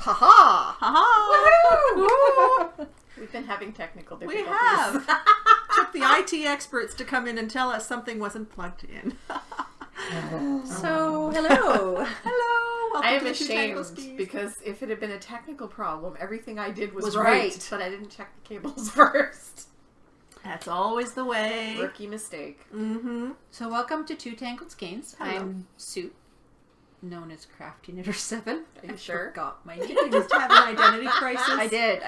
Ha-ha! Ha-ha! Woohoo! We've been having technical We difficulties. have. Took the IT experts to come in and tell us something wasn't plugged in. So, hello. Hello. Welcome I am to Two Tangled ashamed Skeins. because if it had been a technical problem, everything I did was right. but I didn't check the cables first. That's always the way. Rookie mistake. Mm-hmm. So welcome to Two Tangled Skeins. Hello. I'm Sue, known as Crafty Knitter 7. Are you I sure? forgot my Did name. you just have an identity crisis? I did.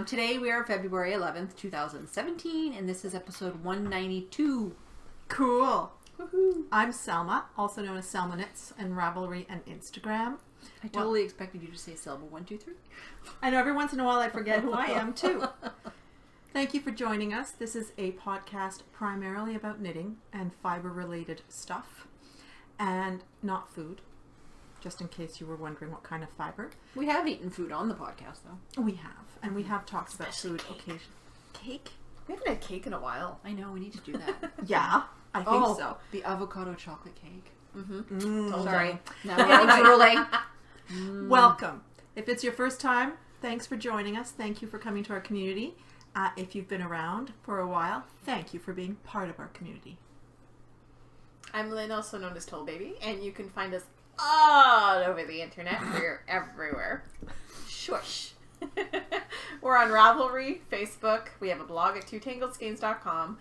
Today we are February 11th, 2017, and this is episode 192. Cool. Woohoo. I'm Selma, also known as Selma Knits and Ravelry and Instagram. I totally expected you to say Selma 123. I know every once in a while I forget who I am too. Thank you for joining us. This is a podcast primarily about knitting and fiber-related stuff and not food, just in case you were wondering what kind of fiber. We have eaten food on the podcast, though. We have, and we have talked about food occasionally. Cake? We haven't had cake in a while. I know, we need to do that. Yeah, I think so. The avocado chocolate cake. Mm. Sorry. Now we're drooling. Welcome. If it's your first time, thanks for joining us. Thank you for coming to our community. If you've been around for a while, thank you for being part of our community. I'm Lynn, also known as Toll Baby, and you can find us all over the internet. We're everywhere. Shush. We're on Ravelry, Facebook. We have a blog at twotangledskeins.com.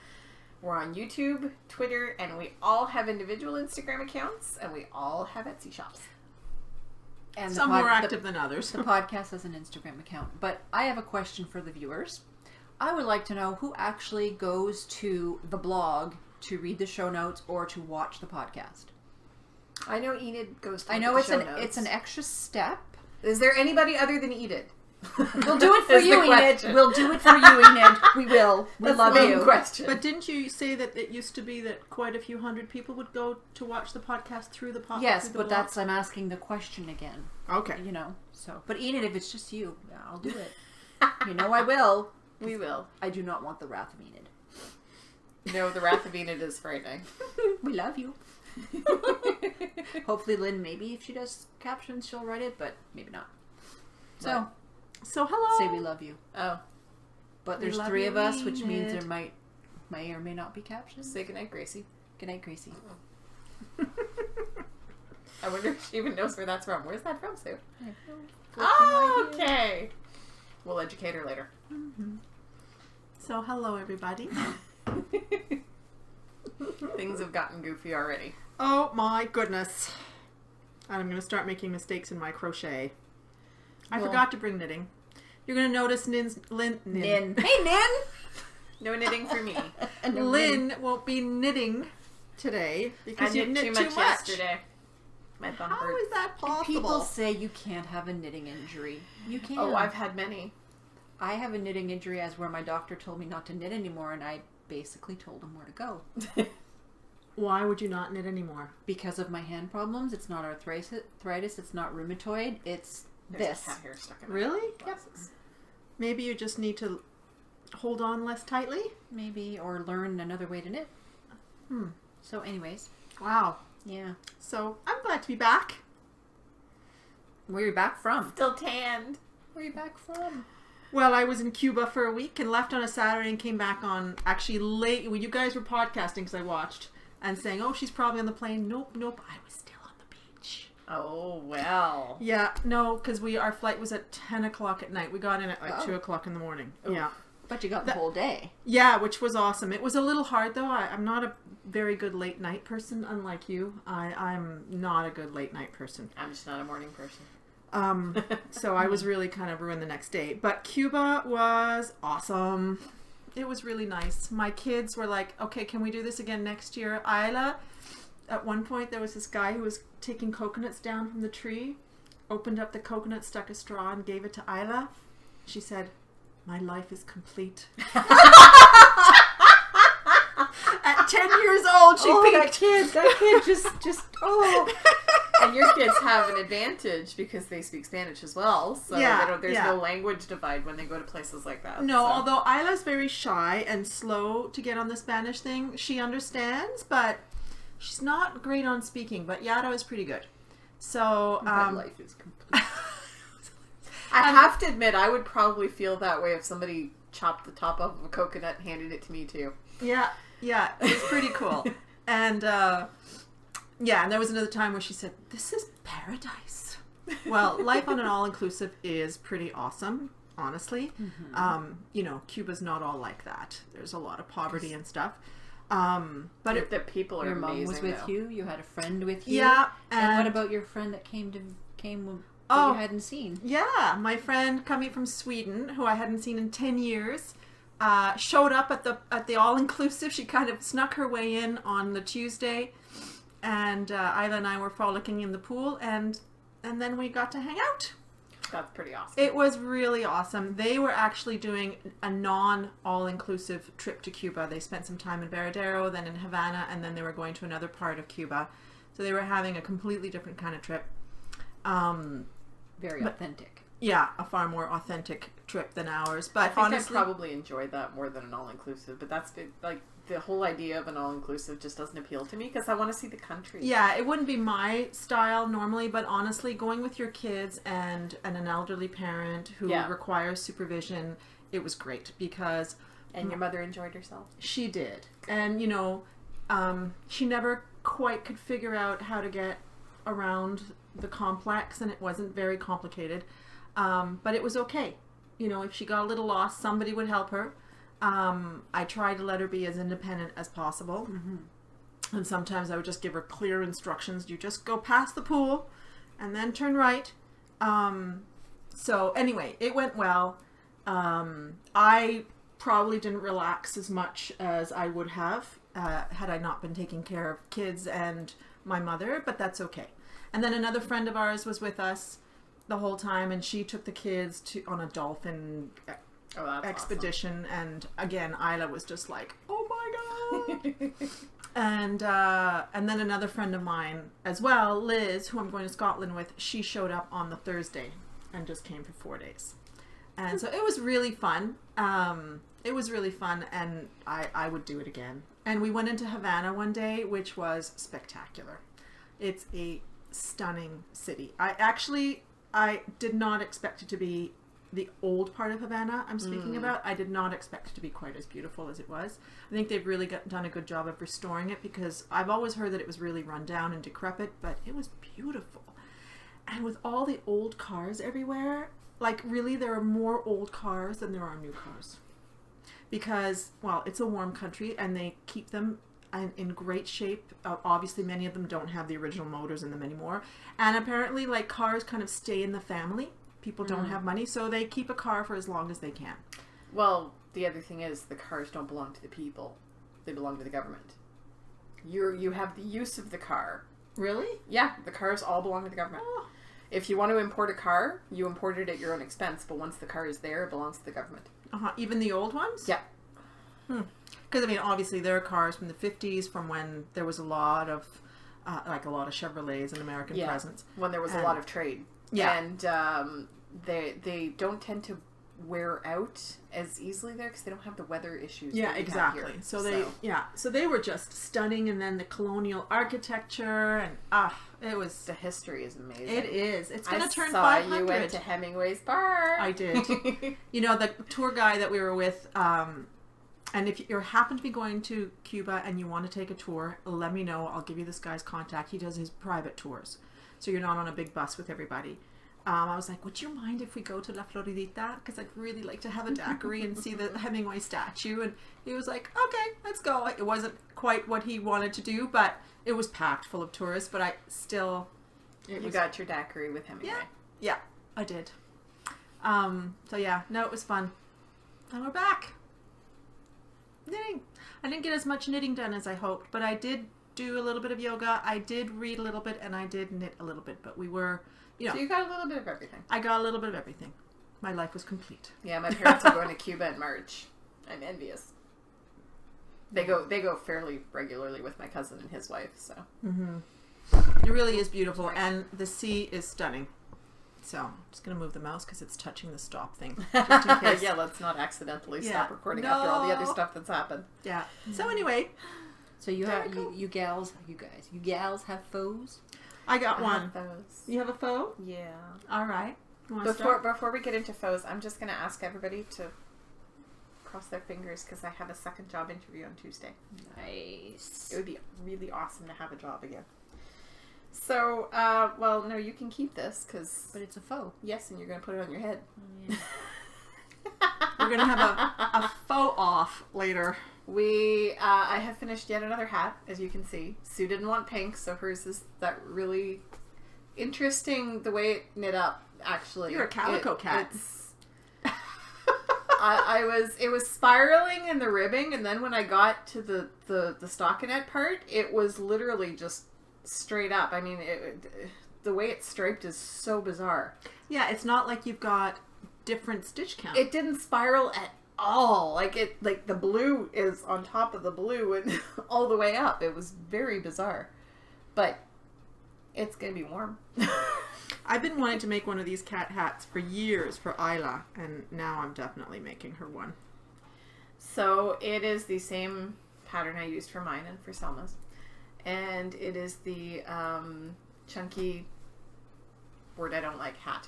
We're on YouTube, Twitter, and we all have individual Instagram accounts, and we all have Etsy shops. And Some more active than others. The podcast has an Instagram account. But I have a question for the viewers. I would like to know who actually goes to the blog to read the show notes or to watch the podcast. I know Enid goes to I know the it's show an notes. it's an extra step. Is there anybody other than Enid? We'll do it for Is the you, Enid. question. We'll do it for you, Enid. We will. We That's love the main you. question. But didn't you say that it used to be that quite a few hundred people would go to watch the podcast through the podcast? Yes, but that's I'm asking the question again. okay. You know. So, but Enid, if it's just you, yeah, I'll do it. You know I will. We will. I do not want the wrath of Enid. No, the Wrath of Enid is frightening. We love you. Hopefully, Lynn, maybe if she does captions, she'll write it, but maybe not. So, So hello. say we love you. Oh, But We there's love 3 you, of us, which means Enid. there may or may not be captions. say goodnight, Gracie. Good night, Gracie. I wonder if she even knows where that's from. Where's that from, Sue? Oh, Okay. We'll educate her later. So hello, everybody. Things have gotten goofy already. Oh my goodness. I'm going to start making mistakes in my crochet. I Well- forgot to bring knitting. You're going to notice Nin. Nin. Hey, Nin! No knitting for me. Lynn won't be knitting today I because you knit knit too much yesterday. My thumb How hurts. is that possible? People say you can't have a knitting injury. You can. Oh, I've had many. I have a knitting injury as where my doctor told me not to knit anymore, and I basically told him where to go. Why would you not knit anymore? Because of my hand problems, it's not arthritis, it's not rheumatoid, it's There's this. a cat hair stuck in my Really? glasses. Maybe you just need to hold on less tightly? Maybe, or learn another way to knit. So anyways, Wow. yeah. So I'm glad to be back. Where are you back from? Still tanned. Where are you back from? Well, I was in Cuba for a week and left on a Saturday and came back on actually late. Well, you guys were podcasting because I watched and saying, oh, she's probably on the plane. Nope. I was still on the beach. Oh, well. Yeah, no, because our flight was at 10 o'clock at night. We got in at like 2 o'clock in the morning. Oof. Yeah. But you got the whole day. Yeah, which was awesome. It was a little hard though. I'm not a very good late night person, unlike you. I'm not a good late night person. I'm just not a morning person. So I was really kind of ruined the next day. But Cuba was awesome. It was really nice. My kids were like, okay, can we do this again next year? Isla, at one point there was this guy who was taking coconuts down from the tree, opened up the coconut, stuck a straw and gave it to Isla. She said, my life is complete. At 10 years old, she peaked. That kid just, oh. And your kids have an advantage because they speak Spanish as well. So Yeah, there's yeah. no language divide when they go to places like that. No, so. although Isla's very shy and slow to get on the Spanish thing, she understands, but she's not great on speaking. But Yara is pretty good. So, My life is complete. I have to admit, I would probably feel that way if somebody chopped the top off of a coconut and handed it to me too. Yeah, it was pretty cool. And and there was another time where she said, "This is paradise." Well, life on an all-inclusive is pretty awesome, honestly. Cuba's not all like that. There's a lot of poverty and stuff. But the people are your amazing. Mom was with though. you. You had a friend with you. Yeah, And what about your friend that came that you hadn't seen? Yeah, my friend coming from Sweden, who I hadn't seen in 10 years, showed up at the all-inclusive. She kind of snuck her way in on the Tuesday, and Isla and I were frolicking in the pool, and then we got to hang out. That's pretty awesome. It was really awesome. They were actually doing a non-all-inclusive trip to Cuba. They spent some time in Veradero, then in Havana, and then they were going to another part of Cuba. So they were having a completely different kind of trip. Very authentic. Yeah, a far more authentic trip than ours. But I think honestly, I probably enjoyed that more than an all-inclusive. But that's like the whole idea of an all-inclusive just doesn't appeal to me because I want to see the country. yeah, it wouldn't be my style normally. But honestly, going with your kids and an elderly parent who requires supervision, it was great because. And your mother enjoyed herself? She did. And, she never quite could figure out how to get around the complex, and it wasn't very complicated. But it was okay. If she got a little lost, somebody would help her. I tried to let her be as independent as possible. Mm-hmm. And sometimes I would just give her clear instructions. You just go past the pool and then turn right. So anyway, it went well. I probably didn't relax as much as I would have had I not been taking care of kids and my mother, but that's okay. And then another friend of ours was with us the whole time, and she took the kids on a dolphin expedition. Awesome. And again, Isla was just like, "Oh my god!" and then another friend of mine as well, Liz, who I'm going to Scotland with, she showed up on the Thursday and just came for 4 days. And so it was really fun. It was really fun, and I would do it again. And we went into Havana one day, which was spectacular. It's a stunning city. I did not expect it to be the old part of Havana I'm speaking about. I did not expect it to be quite as beautiful as it was. I think they've really done a good job of restoring it because I've always heard that it was really run down and decrepit, but it was beautiful. And with all the old cars everywhere, like really there are more old cars than there are new cars. Because, well, it's a warm country and they keep them in great shape. Obviously, many of them don't have the original motors in them anymore. And apparently, like, cars kind of stay in the family. People don't have money, so they keep a car for as long as they can. Well, the other thing is the cars don't belong to the people. They belong to the government. You have the use of the car. Really? Yeah, the cars all belong to the government. Oh. If you want to import a car, you import it at your own expense. But once the car is there, it belongs to the government. Even the old ones? Yeah. Because, obviously there are cars from the 50s, from when there was a lot of Chevrolets and American presence. When there was a lot of trade. Yeah. And they don't tend to wear out as easily there because they don't have the weather issues. Yeah, exactly. Here. So they were just stunning, and then the colonial architecture, and it was... The history is amazing. It is. It's going to turn 500. I saw you went to Hemingway's bar. I did. The tour guy that we were with, and if you happen to be going to Cuba and you want to take a tour, let me know. I'll give you this guy's contact. He does his private tours, so you're not on a big bus with everybody. I was like, would you mind if we go to La Floridita? Because I'd really like to have a daiquiri and see the Hemingway statue. And he was like, okay, let's go. It wasn't quite what he wanted to do, but it was packed full of tourists. But I still... You got your daiquiri with Hemingway. Yeah, I did. It was fun. And we're back. Knitting. I didn't get as much knitting done as I hoped, but I did do a little bit of yoga. I did read a little bit, and I did knit a little bit. But we were... So you got a little bit of everything. I got a little bit of everything. My life was complete. Yeah, my parents are going to Cuba in March. I'm envious. They go fairly regularly with my cousin and his wife, so. Mm-hmm. It really is beautiful, and the sea is stunning. So I'm just going to move the mouse because it's touching the stop thing. Just in case. Yeah, let's not accidentally stop recording after all the other stuff that's happened. Yeah. So anyway. So you gals have foes? I got one. Those. You have a foe? Yeah. All right. Before we get into faux, I'm just going to ask everybody to cross their fingers because I have a second job interview on Tuesday. Nice. It would be really awesome to have a job again. So, well, no, you can keep this because... But it's a faux. Yes, and you're going to put it on your head. Yeah. We're going to have a faux off later. I have finished yet another hat, as you can see. Sue didn't want pink, so hers is that really interesting, the way it knit up, actually. You're a calico cat. It was spiraling in the ribbing, and then when I got to the stockinette part, it was literally just straight up. I mean, the way it's striped is so bizarre. Yeah, it's not like you've got different stitch count. It didn't spiral at all. Like the blue is on top of the blue and all the way up. It was very bizarre. But it's gonna be warm. I've been wanting to make one of these cat hats for years for Isla, and now I'm definitely making her one. So it is the same pattern I used for mine and for Selma's. And it is the chunky word I don't like hat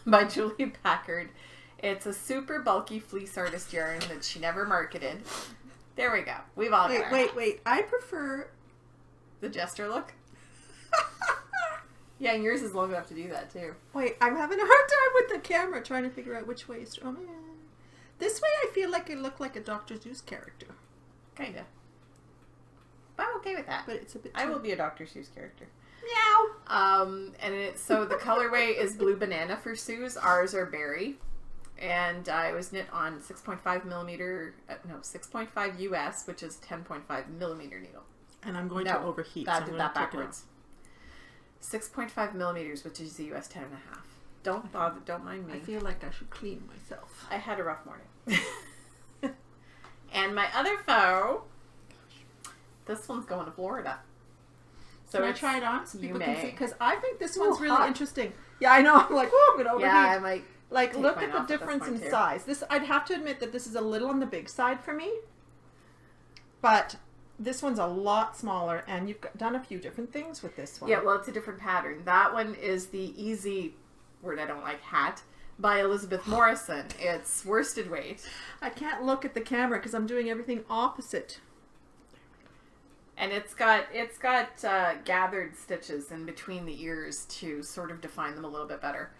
by Julie Packard. It's a super bulky fleece artist yarn that she never marketed. There we go. We've all got our Wait. I prefer the jester look. Yeah, and yours is long enough to do that too. Wait, I'm having a hard time with the camera trying to figure out which way is... Oh, man. This way I feel like I look like a Dr. Seuss character. Kinda. But I'm okay with that. But it's a bit... I will be a Dr. Seuss character. Meow! So the colorway is blue banana for Sue's. Ours are berry. And it was knit on 6.5 millimeter... no, 6.5 US, which is 10.5 millimeter needle. And I'm going to overheat. I did that backwards. 6.5 millimeters, which is the US 10.5. Don't bother, don't mind me. I feel like I should clean myself. I had a rough morning. And my other faux, this one's going to Florida. So can I try it on so people can see? Because I think this Ooh, one's really hot. interesting. Yeah, I know. I'm like, oh, I'm going to overheat. Yeah, I might. Like, take look mine at the off at this difference in point, too. size. This, I'd have to admit that this is a little on the big side for me. But this one's a lot smaller, and you've done a few different things with this one. Yeah, well, it's a different pattern. That one is the Easy Word I Don't Like hat by Elizabeth Morrison. It's worsted weight. I can't look at the camera because I'm doing everything opposite. And it's got gathered stitches in between the ears to sort of define them a little bit better.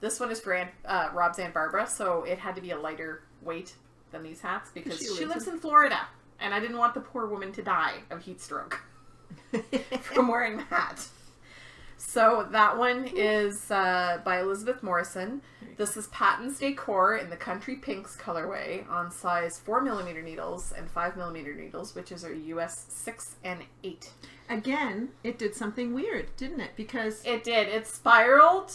This one is for Rob's Aunt Barbara, so it had to be a lighter weight than these hats because she lives in Florida, and I didn't want the poor woman to die of heat stroke from wearing the hat. So that one is by Elizabeth Morrison. This is Patton's Decor in the Country Pinks colorway on size 4mm needles and 5mm needles, which is our US 6 and 8. Again, it did something weird, didn't it? Because it did. It spiraled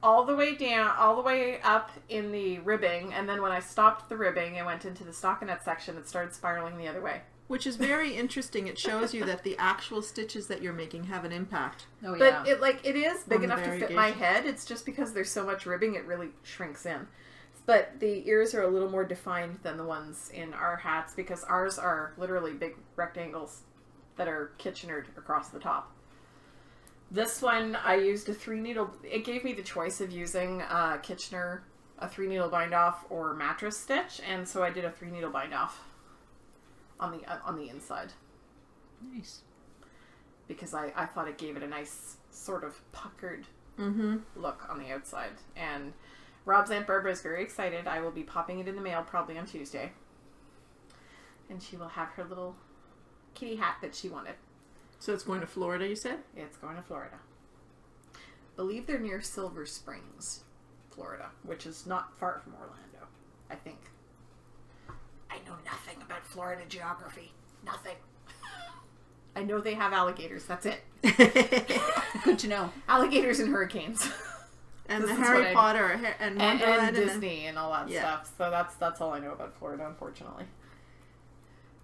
all the way down, all the way up in the ribbing, and then when I stopped the ribbing and went into the stockinette section, it started spiraling the other way. Which is very interesting. It shows you that the actual stitches that you're making have an impact. Oh, yeah. But it is big enough to fit my head. It's just because there's so much ribbing, it really shrinks in. But the ears are a little more defined than the ones in our hats because ours are literally big rectangles that are Kitchenered across the top. This one, I used a 3-needle... It gave me the choice of using Kitchener, a 3-needle bind-off, or mattress stitch, and so I did a 3-needle bind-off on the inside. Nice. Because I thought it gave it a nice sort of puckered look on the outside. And Rob's Aunt Barbara is very excited. I will be popping it in the mail probably on Tuesday. And she will have her little kitty hat that she wanted. So it's going to Florida, you said? It's going to Florida. Believe they're near Silver Springs, Florida, which is not far from Orlando, I think. I know nothing about Florida geography. Nothing. I know they have alligators. That's it. Good to know. Alligators and hurricanes. And the Harry Potter and Wonderland and Disney and all that stuff. So that's all I know about Florida, unfortunately.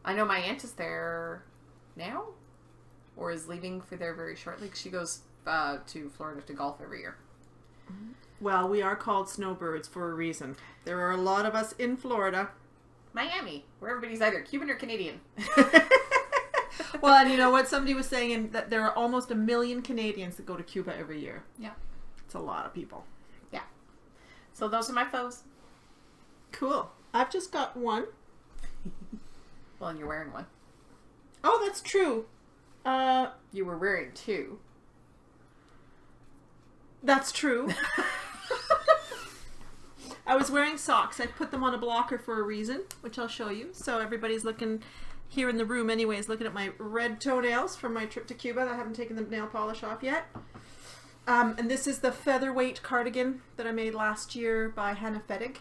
I know my aunt is there now, or is leaving for there very shortly. She goes to Florida to golf every year. Well, we are called snowbirds for a reason. There are a lot of us in Florida. Miami, where everybody's either Cuban or Canadian. Well, and you know what? Somebody was saying that there are almost 1 million Canadians that go to Cuba every year. Yeah. It's a lot of people. Yeah. So those are my foes. Cool. I've just got one. Well, and you're wearing one. Oh, that's true. You were wearing two. That's true. I was wearing socks. I put them on a blocker for a reason, which I'll show you. So everybody's looking here in the room anyways, looking at my red toenails from my trip to Cuba. I haven't taken the nail polish off yet. And this is the featherweight cardigan that I made last year by Hannah Fettig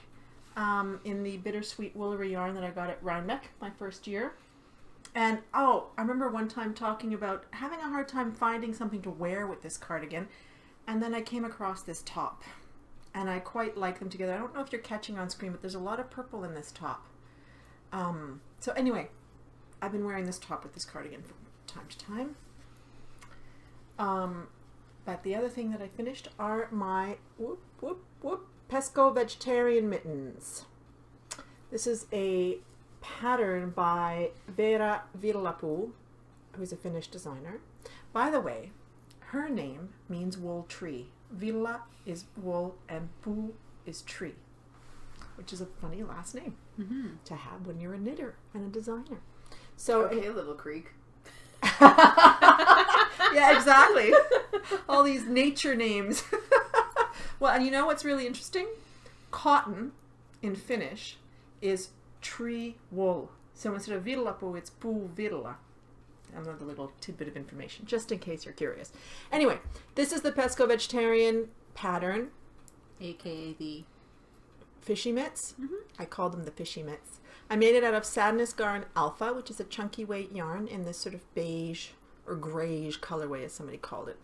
in the bittersweet woolery yarn that I got at Rhinebeck my first year. And I remember one time talking about having a hard time finding something to wear with this cardigan. And then I came across this top. And I quite like them together. I don't know if you're catching on screen, but there's a lot of purple in this top. So anyway, I've been wearing this top with this cardigan from time to time. But the other thing that I finished are my Pesco vegetarian mittens. This is a pattern by Vera Villapu, who's a Finnish designer. By the way, her name means wool tree. Villa is wool and pu is tree, which is a funny last name to have when you're a knitter and a designer. So okay, Little Creek. Yeah, exactly. All these nature names. Well, and you know what's really interesting? Cotton in Finnish is tree wool. So instead of villapu, it's puu villa. Another little tidbit of information, just in case you're curious. Anyway, this is the Pesco vegetarian pattern. AKA the Fishy mitts. I call them the fishy mitts. I made it out of Sadness Garn Alpha, which is a chunky weight yarn in this sort of beige or grayish colorway, as somebody called it.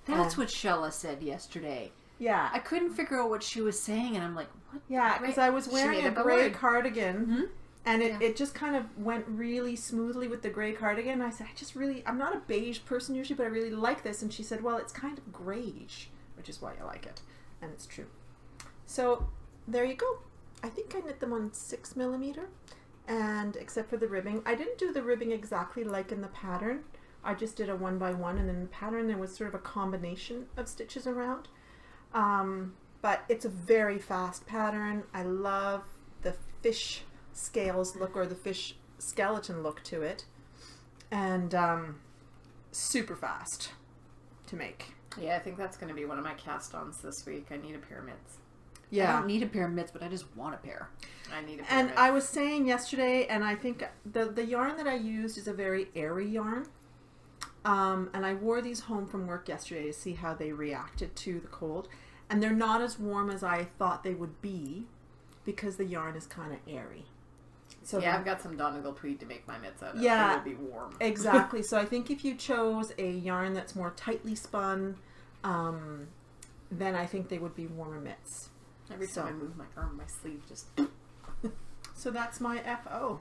That's what Shella said yesterday. Yeah. I couldn't figure out what she was saying, and I'm like, what? Yeah, because I was wearing a made up a gray word. cardigan, and it just kind of went really smoothly with the gray cardigan. I said, I'm not a beige person usually, but I really like this. And she said, well, it's kind of grayish, which is why I like it. And it's true. So there you go. I think I knit them on 6mm, and except for the ribbing. I didn't do the ribbing exactly like in the pattern. I just did a 1x1, and in the pattern there was sort of a combination of stitches around. But it's a very fast pattern. I love the fish scales look, or the fish skeleton look to it, and super fast to make. Yeah, I think that's going to be one of my cast-ons this week. I need a pair of mitts. I don't need a pair of mitts, but I just want a pair. I need a pair And of mitts. I was saying yesterday, and I think the yarn that I used is a very airy yarn. And I wore these home from work yesterday to see how they reacted to the cold. And they're not as warm as I thought they would be because the yarn is kind of airy. So yeah, I've got some Donegal tweed to make my mitts out of. Yeah, It would be warm. Exactly. So I think if you chose a yarn that's more tightly spun, then I think they would be warmer mitts. Every time I move my arm, my sleeve just... So that's my FO.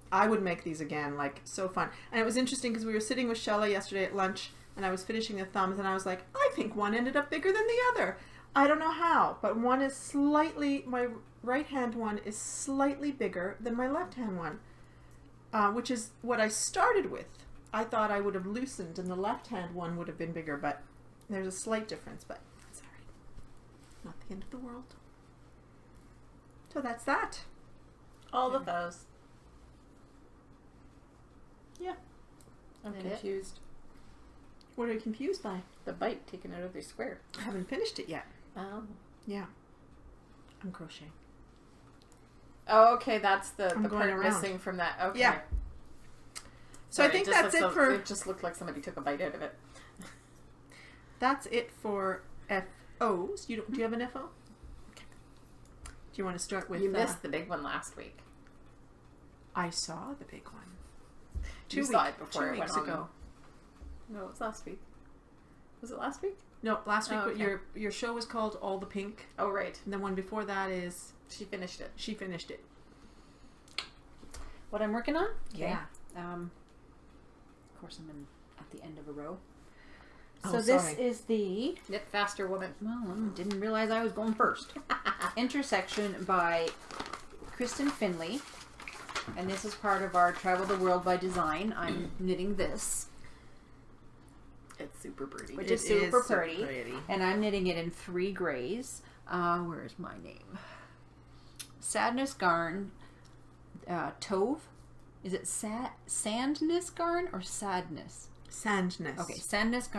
I would make these again, like, so fun. And it was interesting because we were sitting with Shella yesterday at lunch, and I was finishing the thumbs, and I was like, I think one ended up bigger than the other. I don't know how, but one is slightly, my right hand one is slightly bigger than my left hand one, which is what I started with. I thought I would have loosened, and the left hand one would have been bigger, but there's a slight difference, but that's all right. Not the end of the world. So that's that. All the foes. Yeah. I'm That it? confused. What are you confused by? The bite taken out of their square. I haven't finished it yet. Oh. Yeah. I'm crocheting. Oh, okay, that's the I'm part going around. missing from that. Okay. Yeah. So Sorry, I think just that's looks it for... It just looked like somebody took a bite out of it. That's it for FOs. Do you have an FO? Okay. Do you want to start with... You missed the big one last week. I saw the big one. You saw it before 2 it weeks went on. ago. No, it was last week. Was it last week? No, last week Oh, okay. your show was called All the Pink. Oh, right. And the one before that is... She finished it. She finished it. What I'm working on? Yeah. Of course, I'm at the end of a row. Oh, So this sorry. is the... Knit faster, woman. Well, I didn't realize I was going first. Intersection by Kristen Finley. And this is part of our Travel the World by Design. I'm knitting this. It's super pretty. Which is super pretty. And I'm knitting it in 3 grays. Where is my name? Sadness Garn, Tove. Is it Sandness Garn or Sadness? Sandness. Okay, Sandness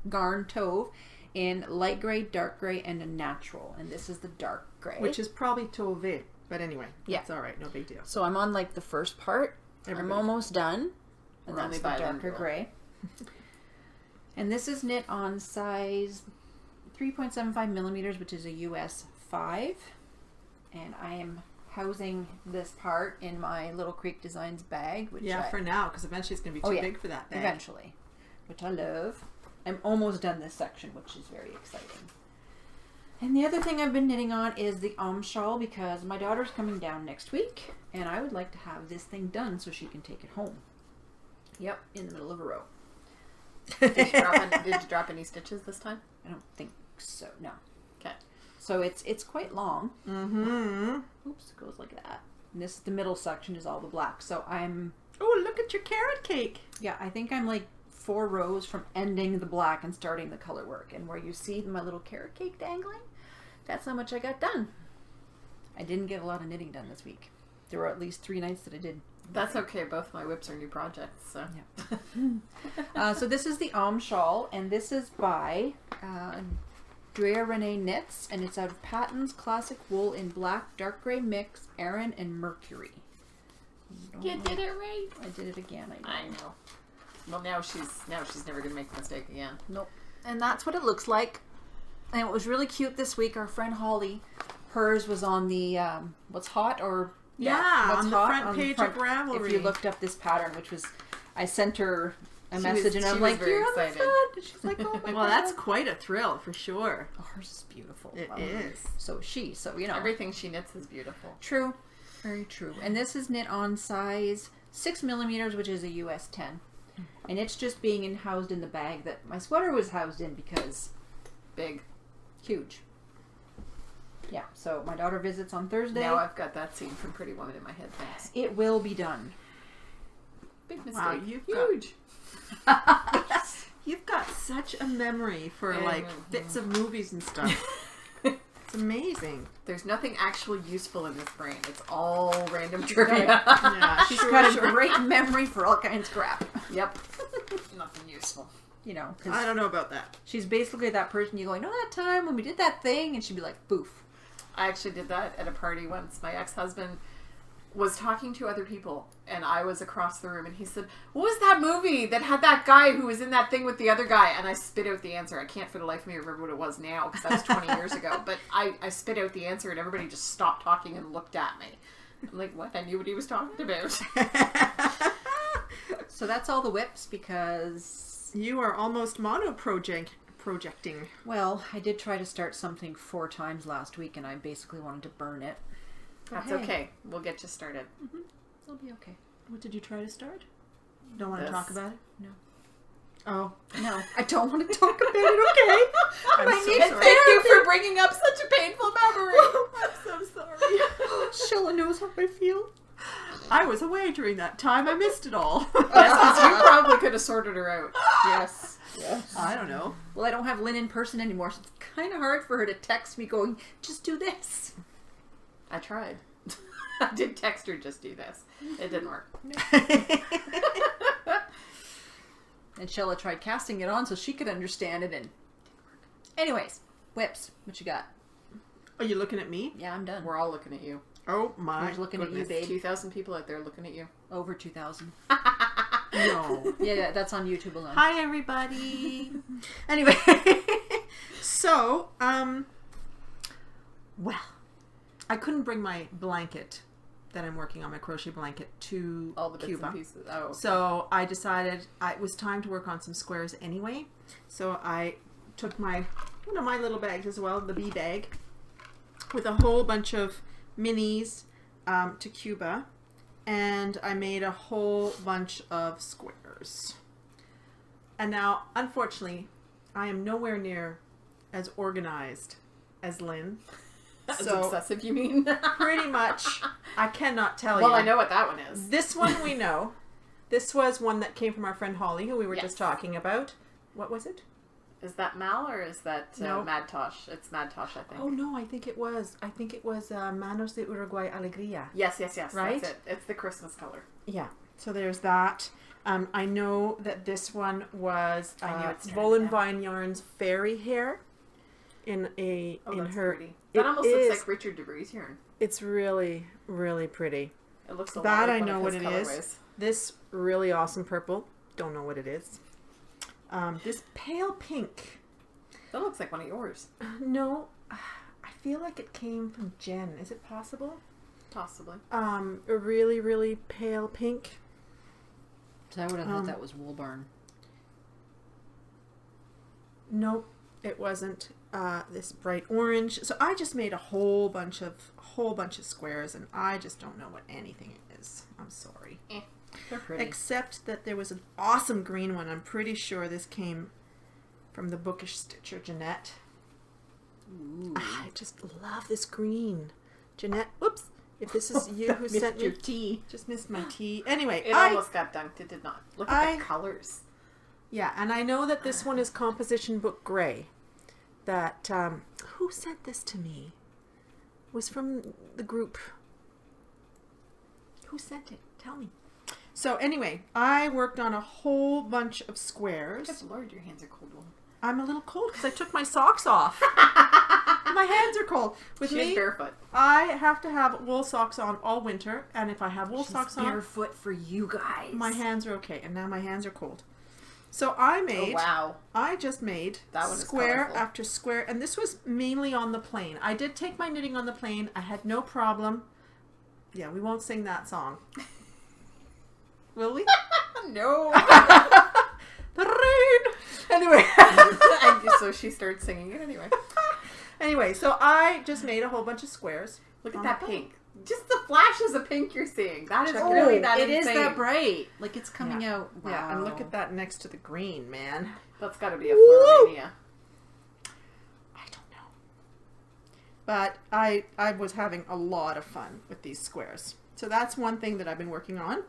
Garn Tove in light gray, dark gray, and a natural. And this is the dark gray. Which is probably Tove. But anyway, yeah. It's all right. No big deal. So I'm on like the first part. I'm almost done. And We're that's only the darker gray. And this is knit on size 3.75 millimeters, which is a US 5. And I am housing this part in my Little Creek Designs bag. Which for now, because eventually it's going to be too big for that bag. Eventually. Which I love. I'm almost done this section, which is very exciting. And the other thing I've been knitting on is the shawl, because my daughter's coming down next week. And I would like to have this thing done so she can take it home. Yep, in the middle of a row. Did you drop any stitches this time? I don't think so. No. Okay. So it's quite long. Mm-hmm. Oops, it goes like that. And this the middle section is all the black. So I'm. Oh, look at your carrot cake. Yeah, I think I'm like 4 rows from ending the black and starting the color work. And where you see my little carrot cake dangling, that's how much I got done. I didn't get a lot of knitting done this week. There were at least 3 nights that I did. That's okay. Both my whips are new projects. So, so this is the shawl, and this is by Drea Renee Knits, and it's out of Patton's Classic Wool in Black, Dark Gray Mix, Aran, and Mercury. You did it right. I did it again. I know. Well, now she's never gonna make the mistake again. Nope. And that's what it looks like. And it was really cute this week. Our friend Holly, hers was on the What's Hot or What's on the Hot front page of Ravelry. If you looked up this pattern, which was, I sent her a message and I'm like, very you're excited. on the front. And she's like, oh my god. Well, that's quite a thrill for sure. Oh, hers is beautiful. It is. So you know. Everything she knits is beautiful. True. Very true. And this is knit on size 6 millimeters, which is a US 10. And it's just being housed in the bag that my sweater was housed in because Big. huge. Yeah, so my daughter visits on Thursday. Now I've got that scene from Pretty Woman in my head. Thanks. It will be done. Big mistake. Wow, you've huge. You've got such a memory for like bits of movies and stuff. It's amazing. There's nothing actually useful in this brain. It's all random trivia. Yeah, She's got a great memory for all kinds of crap. Yep. Nothing useful. You know, I because don't know about that. she's basically that person you go, you know that time when we did that thing? And she'd be like, boof. I actually did that at a party once. My ex-husband was talking to other people, and I was across the room, and he said, what was that movie that had that guy who was in that thing with the other guy? And I spit out the answer. I can't for the life of me remember what it was now, because that was 20 years ago. But I spit out the answer, and everybody just stopped talking and looked at me. I'm like, what? I knew what he was talking about. So that's all the whips because... You are almost projecting. Well, I did try to start something 4 times last week, and I basically wanted to burn it. That's Hey. okay. We'll get you started. Mm-hmm. It'll be okay. What did you try to start? Don't want This. to talk about it? No. Oh. No, I don't want to talk about it, okay? I'm so And sorry. thank you for bringing up such a painful memory. I'm so sorry. Sheila knows how I feel. I was away during that time. I missed it all. Yes, 'cause you probably could have sorted her out. Yes. Yes. I don't know. Well, I don't have Lynn in person anymore, so it's kind of hard for her to text me going, just do this. I tried. I did text her, just do this. It didn't work. And Sheila tried casting it on so she could understand it, and... Anyways, whips. What you got? Are you looking at me? Yeah, I'm done. We're all looking at you. Oh my Who's looking at you, goodness. babe? 2,000 people out there looking at you. Over 2,000. No. Yeah, that's on YouTube alone. Hi, everybody. Anyway, so, well, I couldn't bring my blanket that I'm working on, my crochet blanket, to All the bits Cuba. and pieces. Oh, okay. So I decided it was time to work on some squares anyway. So I took my little bags as well, the bee bag, with a whole bunch of minis to Cuba. And I made a whole bunch of squares. And now, unfortunately, I am nowhere near as organized as Lynn. As So obsessive, you mean? pretty much, I cannot tell you. Well, I know what that one is. This one we know. This was one that came from our friend Holly, who we were Yes. just talking about. What was it? Is that Mal or is that No. Mad Tosh? It's Mad Tosh, I think. Oh no, I think it was Manos de Uruguay Alegría. Yes. Right? That's it. It's the Christmas color. Yeah. So there's that. I know that this one was I knew it's Volan turning Vine Yarn's fairy hair in That's her. pretty. That almost looks like Richard DeVries yarn. It's really, really pretty. It looks a That lot like I one know of what his it is. colorways. This really awesome purple. Don't know what it is. This pale pink. That looks like one of yours. No, I feel like it came from Jen. Is it possible? Possibly. A really, really pale pink. So I would have thought that was wool barn. Nope, it wasn't. This bright orange. So I just made a whole bunch of squares, and I just don't know what anything is. I'm sorry. They're pretty. Except that there was an awesome green one. I'm pretty sure this came from the bookish stitcher Jeanette. Ooh. I just love this green. Jeanette, whoops. If this is you who sent me your tea. just missed my tea. Anyway, It almost got dunked. It did not. Look at the colors. yeah, and I know that this one is Composition Book Gray. That who sent this to me? It was from the group. Who sent it? Tell me. So anyway, I worked on a whole bunch of squares. Good Lord, your hands are cold. One. I'm a little cold because I took my socks off. My hands are cold. With She's me, barefoot. I have to have wool socks on all winter, and if I have wool socks on, barefoot for you guys. my hands are okay. And now my hands are cold. So I made. Oh, wow. I just made That one is square colorful. after square, and this was mainly on the plane. I did take my knitting on the plane. I had no problem. Yeah, we won't sing that song. Will we? No. The rain. Anyway. So she started singing it anyway. Anyway, so I just made a whole bunch of squares. Look at on that the plane. pink. Just the flashes of pink you're seeing. That is Check it really out. that It insane. is that bright. Like it's coming out. Wow. Yeah, and look at that next to the green, man. That's got to be a Flormania. I don't know. But I was having a lot of fun with these squares. So that's one thing that I've been working on.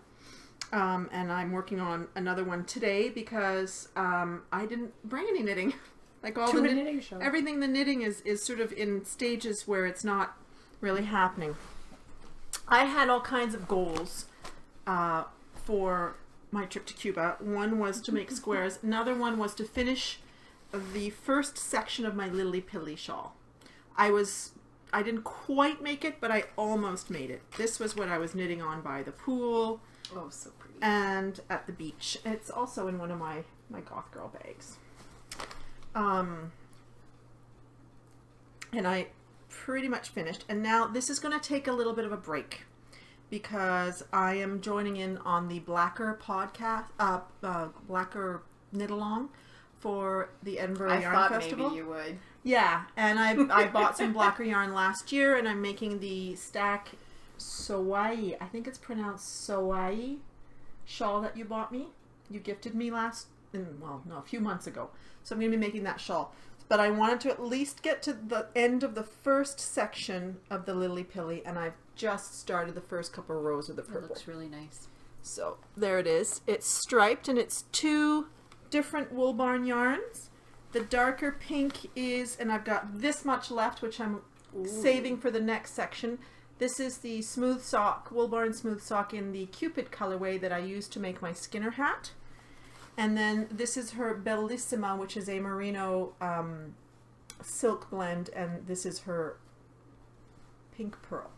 And I'm working on another one today because I didn't bring any knitting. Like all the knitting show. everything the knitting is sort of in stages where it's not really happening. I had all kinds of goals for my trip to Cuba. One was to make squares. Another one was to finish the first section of my Lily Pilly shawl. I didn't quite make it, but I almost made it. This was what I was knitting on by the pool. Oh, so pretty. And at the beach. It's also in one of my Goth Girl bags. And I pretty much finished. And now this is going to take a little bit of a break because I am joining in on the Blacker podcast, Blacker knit along for the Edinburgh Yarn Festival. Maybe you would. Yeah, and I bought some Blacker yarn last year, and I'm making the Stack Sowai. I think it's pronounced Sowai shawl that you bought me. You gifted me a few months ago. So I'm going to be making that shawl. But I wanted to at least get to the end of the first section of the Lily Pilly, and I've just started the first couple of rows of the purple. It looks really nice. So there it is. It's striped, and it's 2 different Wool Barn yarns. The darker pink is, and I've got this much left, which I'm saving for the next section. This is the smooth sock, Wool Barn smooth sock in the Cupid colorway that I used to make my Skinner hat. And then this is her Bellissima, which is a merino silk blend, and this is her pink pearl.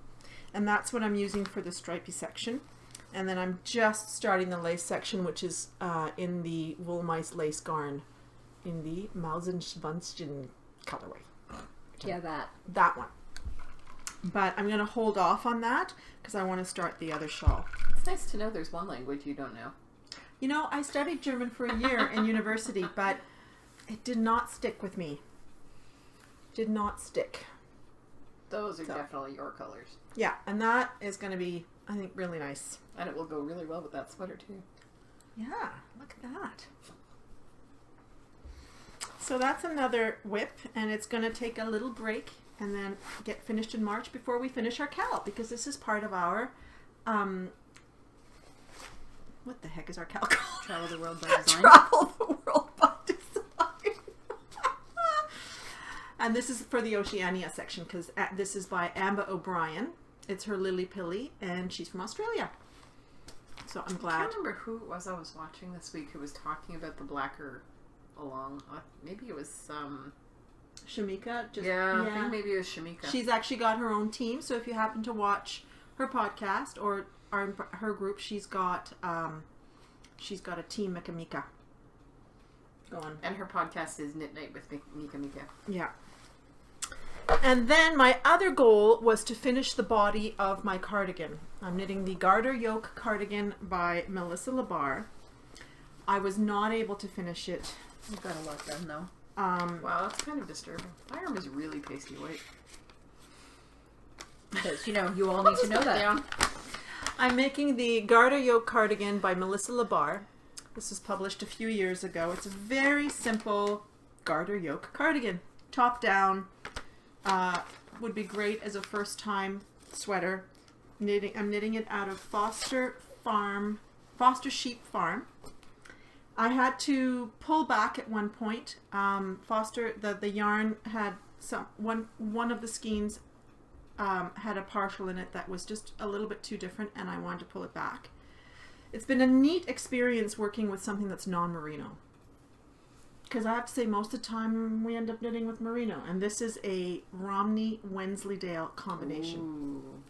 And that's what I'm using for the stripy section. And then I'm just starting the lace section, which is in the Wool Mice lace garn in the Mausenschwanzchen colorway. Yeah, That one. But I'm going to hold off on that because I want to start the other shawl. It's nice to know there's one language you don't know. You know, I studied German for a year in university, but it did not stick with me. Did not stick. Those are definitely your colors. Yeah, and that is going to be, I think, really nice. And it will go really well with that sweater, too. Yeah, look at that. So that's another whip, and it's going to take a little break and then get finished in March before we finish our cowl, because this is part of our what the heck is our cal called? Travel the World by Design. Travel the World by Design. And this is for the Oceania section because this is by Amba O'Brien. It's her Lily Pilly, and she's from Australia. So I'm glad. I can't remember who it was I was watching this week who was talking about the blacker along. Maybe it was Shamika. I think maybe it was Shamika. She's actually got her own team. So if you happen to watch her podcast or her group, she's got a team Mika Mika going. And her podcast is Knit Night with Mika Mika. Yeah. And then my other goal was to finish the body of my cardigan. I'm knitting the Garter Yoke cardigan by Melissa Labar. I was not able to finish it. You've got a lot done though. Wow, that's kind of disturbing. My arm is really pasty white. Because, you know, you all need to know that. Yeah. I'm making the Garter Yoke cardigan by Melissa Labar. This was published a few years ago. It's a very simple Garter Yoke cardigan. Top down. Would be great as a first time sweater. I'm knitting it out of Foster Sheep Farm. I had to pull back at one point. The yarn had one of the skeins had a partial in it that was just a little bit too different, and I wanted to pull it back. It's been a neat experience working with something that's non-merino. Because I have to say, most of the time we end up knitting with merino, and this is a Romney-Wensleydale combination. Ooh.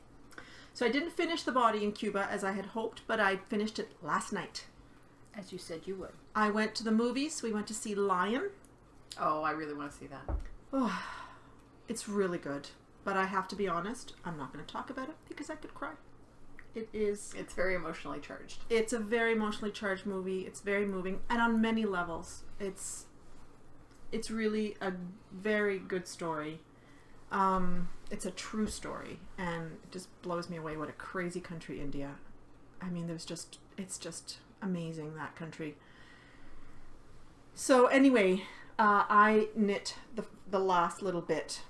So I didn't finish the body in Cuba as I had hoped, but I finished it last night. As you said you would. I went to the movies. We went to see Lion. Oh, I really want to see that. Oh, it's really good. But I have to be honest, I'm not going to talk about it because I could cry. It's very emotionally charged. It's a very emotionally charged movie. It's very moving, and on many levels. It's really a very good story. It's a true story, and it just blows me away what a crazy country India. I mean, it's just amazing, that country. So anyway, I knit the last little bit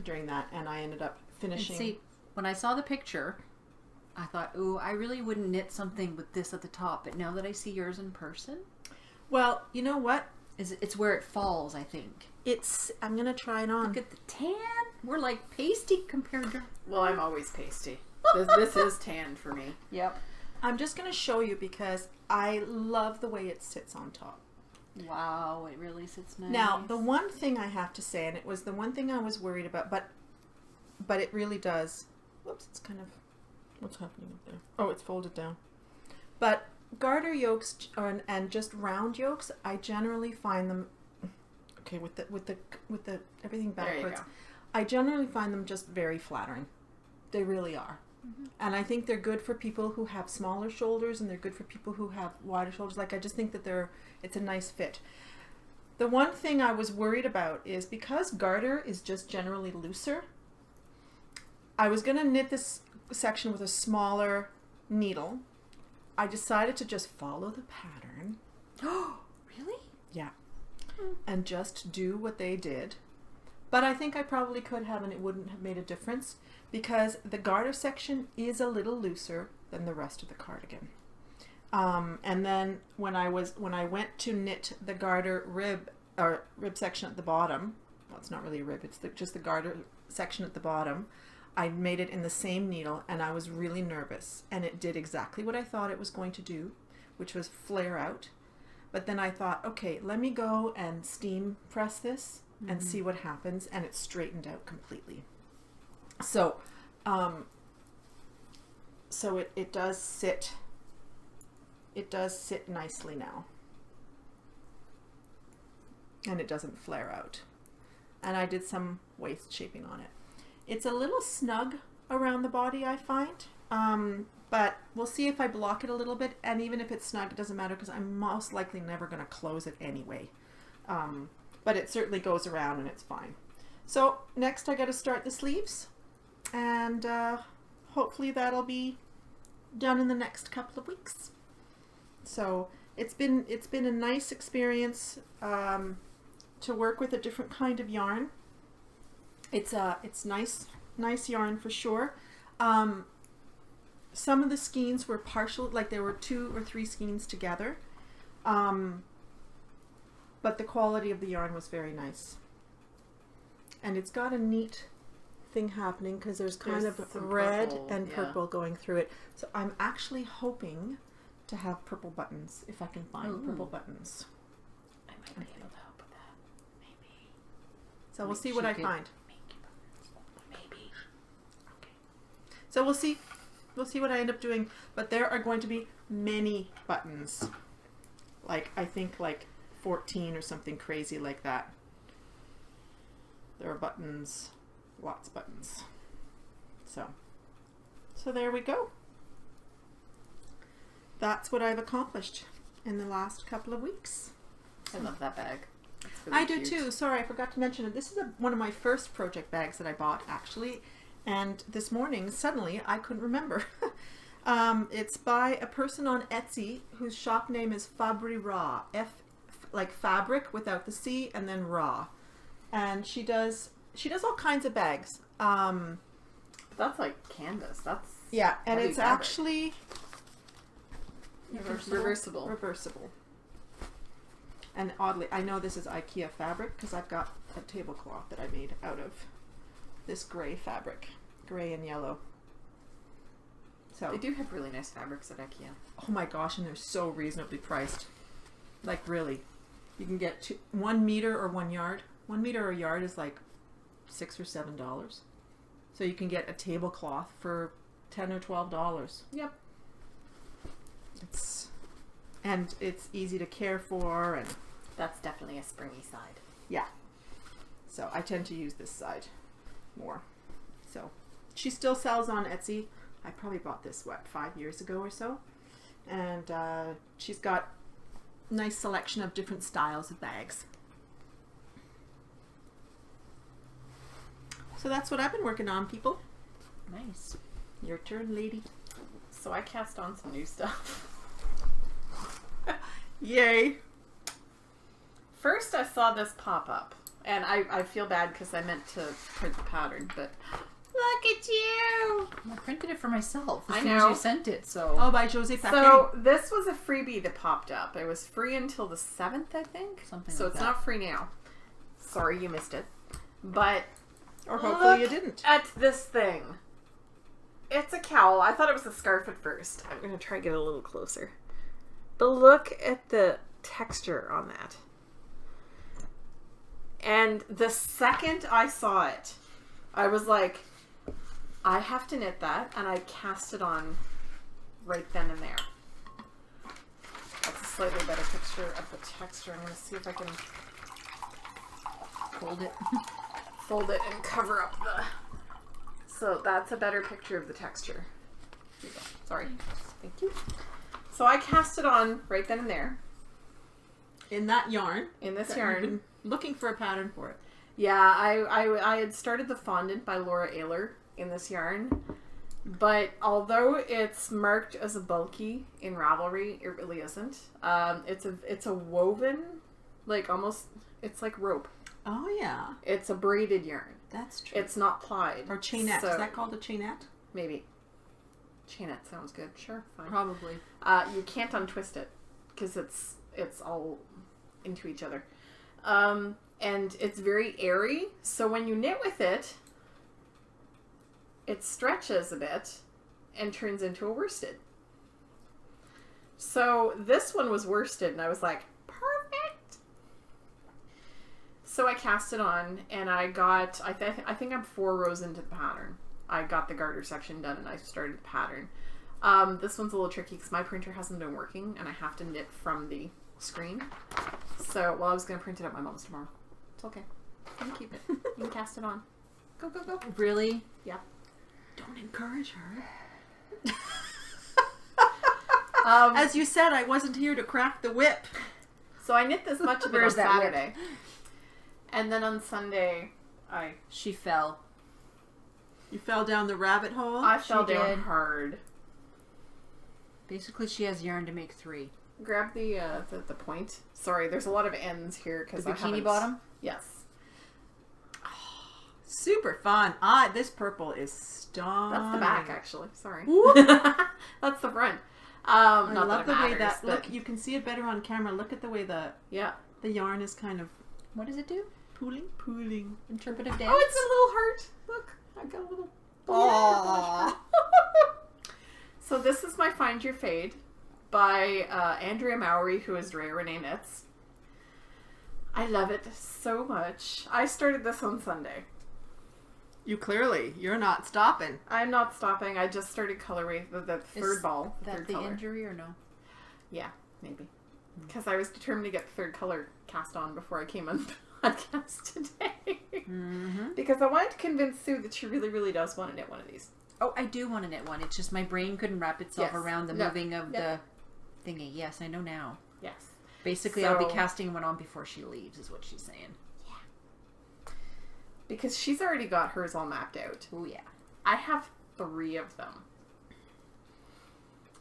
during that, and I ended up finishing. And see, when I saw the picture, I thought, ooh, I really wouldn't knit something with this at the top, but now that I see yours in person, well, you know what? It's where it falls, I think. I'm gonna try it on. Look at the tan. We're like pasty compared to. Well, I'm always pasty. This is tan for me. Yep. I'm just gonna show you because I love the way it sits on top. Wow, it really sits nice. Now, the one thing I have to say, and it was the one thing I was worried about, but it really does. Whoops, it's kind of, what's happening up there? Oh, it's folded down. But garter yokes and just round yokes, I generally find them, okay, with the everything backwards. There you go. I generally find them just very flattering. They really are. Mm-hmm. And I think they're good for people who have smaller shoulders, and they're good for people who have wider shoulders. Like, I just think that it's a nice fit. The one thing I was worried about is because garter is just generally looser, I was going to knit this section with a smaller needle. I decided to just follow the pattern. Oh, really? Yeah. And just do what they did. But I think I probably could have, and it wouldn't have made a difference, because the garter section is a little looser than the rest of the cardigan. And then when I went to knit the garter rib section at the bottom, well, it's not really a rib, it's just the garter section at the bottom, I made it in the same needle, and I was really nervous, and it did exactly what I thought it was going to do, which was flare out. But then I thought, okay, let me go and steam press this and see what happens, and it straightened out completely. So, it does sit. It does sit nicely now, and it doesn't flare out. And I did some waist shaping on it. It's a little snug around the body, I find, but we'll see if I block it a little bit. And even if it's snug, it doesn't matter because I'm most likely never going to close it anyway. But it certainly goes around, and it's fine. So next, I got to start the sleeves. And hopefully that'll be done in the next couple of weeks. So it's been a nice experience to work with a different kind of yarn. It's nice yarn for sure. some of the skeins were partial, like there were 2 or 3 skeins together. But the quality of the yarn was very nice. And it's got a neat thing happening because there's kind of red purple, and yeah. purple going through it. So I'm actually hoping to have purple buttons, if I can find purple buttons. I might be able to help with that. Maybe. So we'll see what I find. Maybe. Okay. So we'll see. We'll see what I end up doing. But there are going to be many buttons. Like, I think like 14 or something crazy like that. There are buttons. Lots of buttons. So there we go. That's what I've accomplished in the last couple of weeks. I love that bag. It's really I do cute. too. Sorry, I forgot to mention it. This is one of my first project bags that I bought, actually. And this morning, suddenly, I couldn't remember. It's by a person on Etsy whose shop name is Fabri Raw. Like fabric without the C and then raw. And she does all kinds of bags. That's like canvas. That's Yeah, and heavy it's fabric. actually reversible. And oddly, I know this is IKEA fabric because I've got a tablecloth that I made out of this gray fabric, gray and yellow. So They do have really nice fabrics at IKEA. oh my gosh, and they're so reasonably priced. Like really, you can get 1 meter or 1 yard. 1 meter or a yard is like $6 or $7. So you can get a tablecloth for $10 or $12. Yep. It's easy to care for, and That's definitely a springy side. yeah. So I tend to use this side more. So she still sells on Etsy. I probably bought this 5 years ago or so, and she's got a nice selection of different styles of bags. So that's what I've been working on, people. Nice. Your turn, lady. So I cast on some new stuff. Yay! First, I saw this pop up, and I feel bad because I meant to print the pattern, but look at you! I printed it for myself as I soon as know. you sent it, so... Oh, by Jose Paquet. So this was a freebie that popped up. It was free until the 7th, I think. Something so like it's that. not free now. Sorry you missed it. But Or hopefully you look didn't. at this thing. It's a cowl. I thought it was a scarf at first. I'm going to try to get a little closer. But look at the texture on that. And the second I saw it, I was like, I have to knit that, and I cast it on right then and there. That's a slightly better picture of the texture. I'm going to see if I can Hold it. fold it and cover up the... So that's a better picture of the texture. Here you go. Sorry. Thank you. So I cast it on right then and there. In that yarn. In this that yarn. You've been looking for a pattern for it. Yeah, I had started the fondant by Laura Ayler in this yarn, but although it's marked as a bulky in Ravelry, it really isn't. It's a woven, like almost, it's like rope. Oh yeah, It's a braided yarn. that's true. It's not plied. Or chainette. So- Is that called a chainette? Maybe. Chainette sounds good. Sure, fine. Probably. You can't untwist it because it's all into each other. And it's very airy, so when you knit with it, it stretches a bit and turns into a worsted. So this one was worsted, and I was like, perfect! So I cast it on, and I got, I think I'm 4 rows into the pattern. I got the garter section done, and I started the pattern. This one's a little tricky because my printer hasn't been working, and I have to knit from the screen. So, well, I was going to print it at my mom's tomorrow. It's okay. You can keep it. You can cast it on. Go, go, go. Really? Yeah. Don't encourage her. Um, As you said, I wasn't here to crack the whip. so I knit this much of it on Where's that whip? Saturday. And then on Sunday, She fell. You fell down the rabbit hole. I fell She down did. hard. Basically, she has yarn to make 3. Grab the point. Sorry, there's a lot of ends here The because bikini bottom? Yes. Super fun. This purple is stunning. That's the back, actually. Sorry. Ooh. That's the front. I Not love that the it way matters, that, look, you can see it better on camera. Look at the way the yarn is kind of What does it do? pooling. Interpretive dance? Oh, it's a little heart. Look, I got a little... Aww. So this is my Find Your Fade by Andrea Mowry, who is Ray Renee Knits. I love it so much. I started this on Sunday. You're not stopping. I'm not stopping. I just started colorway, the third ball. Is that third the color. injury or no? Yeah, maybe. Because I was determined to get the third color cast on before I came on the podcast today. Mm-hmm. Because I wanted to convince Sue that she really, really does want to knit one of these. Oh, I do want to knit one. It's just my brain couldn't wrap itself around the moving of the thingy. Yes, I know now. Yes. Basically, I'll be casting one on before she leaves, is what she's saying. Yeah. Because she's already got hers all mapped out. Oh, yeah. I have 3 of them.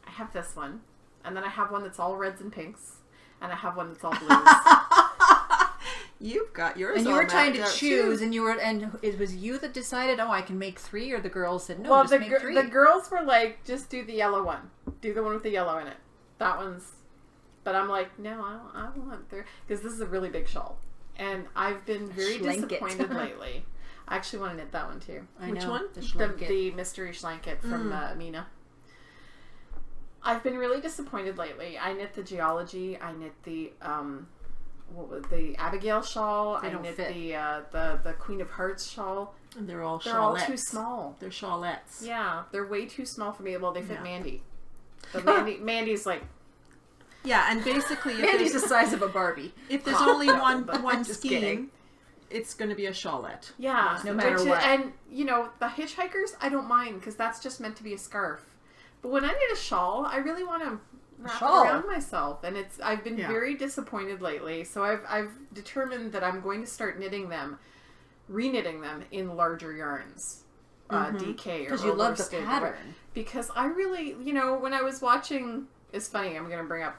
I have this one. And then I have one that's all reds and pinks. And I have one that's all blues. You've got yours. And you all were trying to mapped out, choose, too. and it was you that decided, oh, I can make 3, or the girls said, no, well, just make 3. the girls were like, just do the yellow one. Do the one with the yellow in it. That one's... But I'm like, no, I want 3. Because this is a really big shawl. And I've been very disappointed lately. I actually want to knit that one, too. Which one? The mystery Schlanket from Mina. I've been really disappointed lately. I knit the Geology. I knit the the Abigail shawl. I knit the Queen of Hearts shawl. And they're all too small. They're shawlettes. Yeah, they're way too small for me. Well, they fit Mandy. But Mandy's like... Yeah, and basically... Mandy's the size of a Barbie. If there's only one skein, it's going to be a shawlette. Yeah. No matter what. And, you know, the hitchhikers, I don't mind, because that's just meant to be a scarf. But when I knit a shawl, I really want to wrap it around myself. And I've been very disappointed lately. So I've determined that I'm going to start reknitting them in larger yarns. DK or because you love the pattern. Because I really, you know, when I was watching... It's funny, I'm going to bring up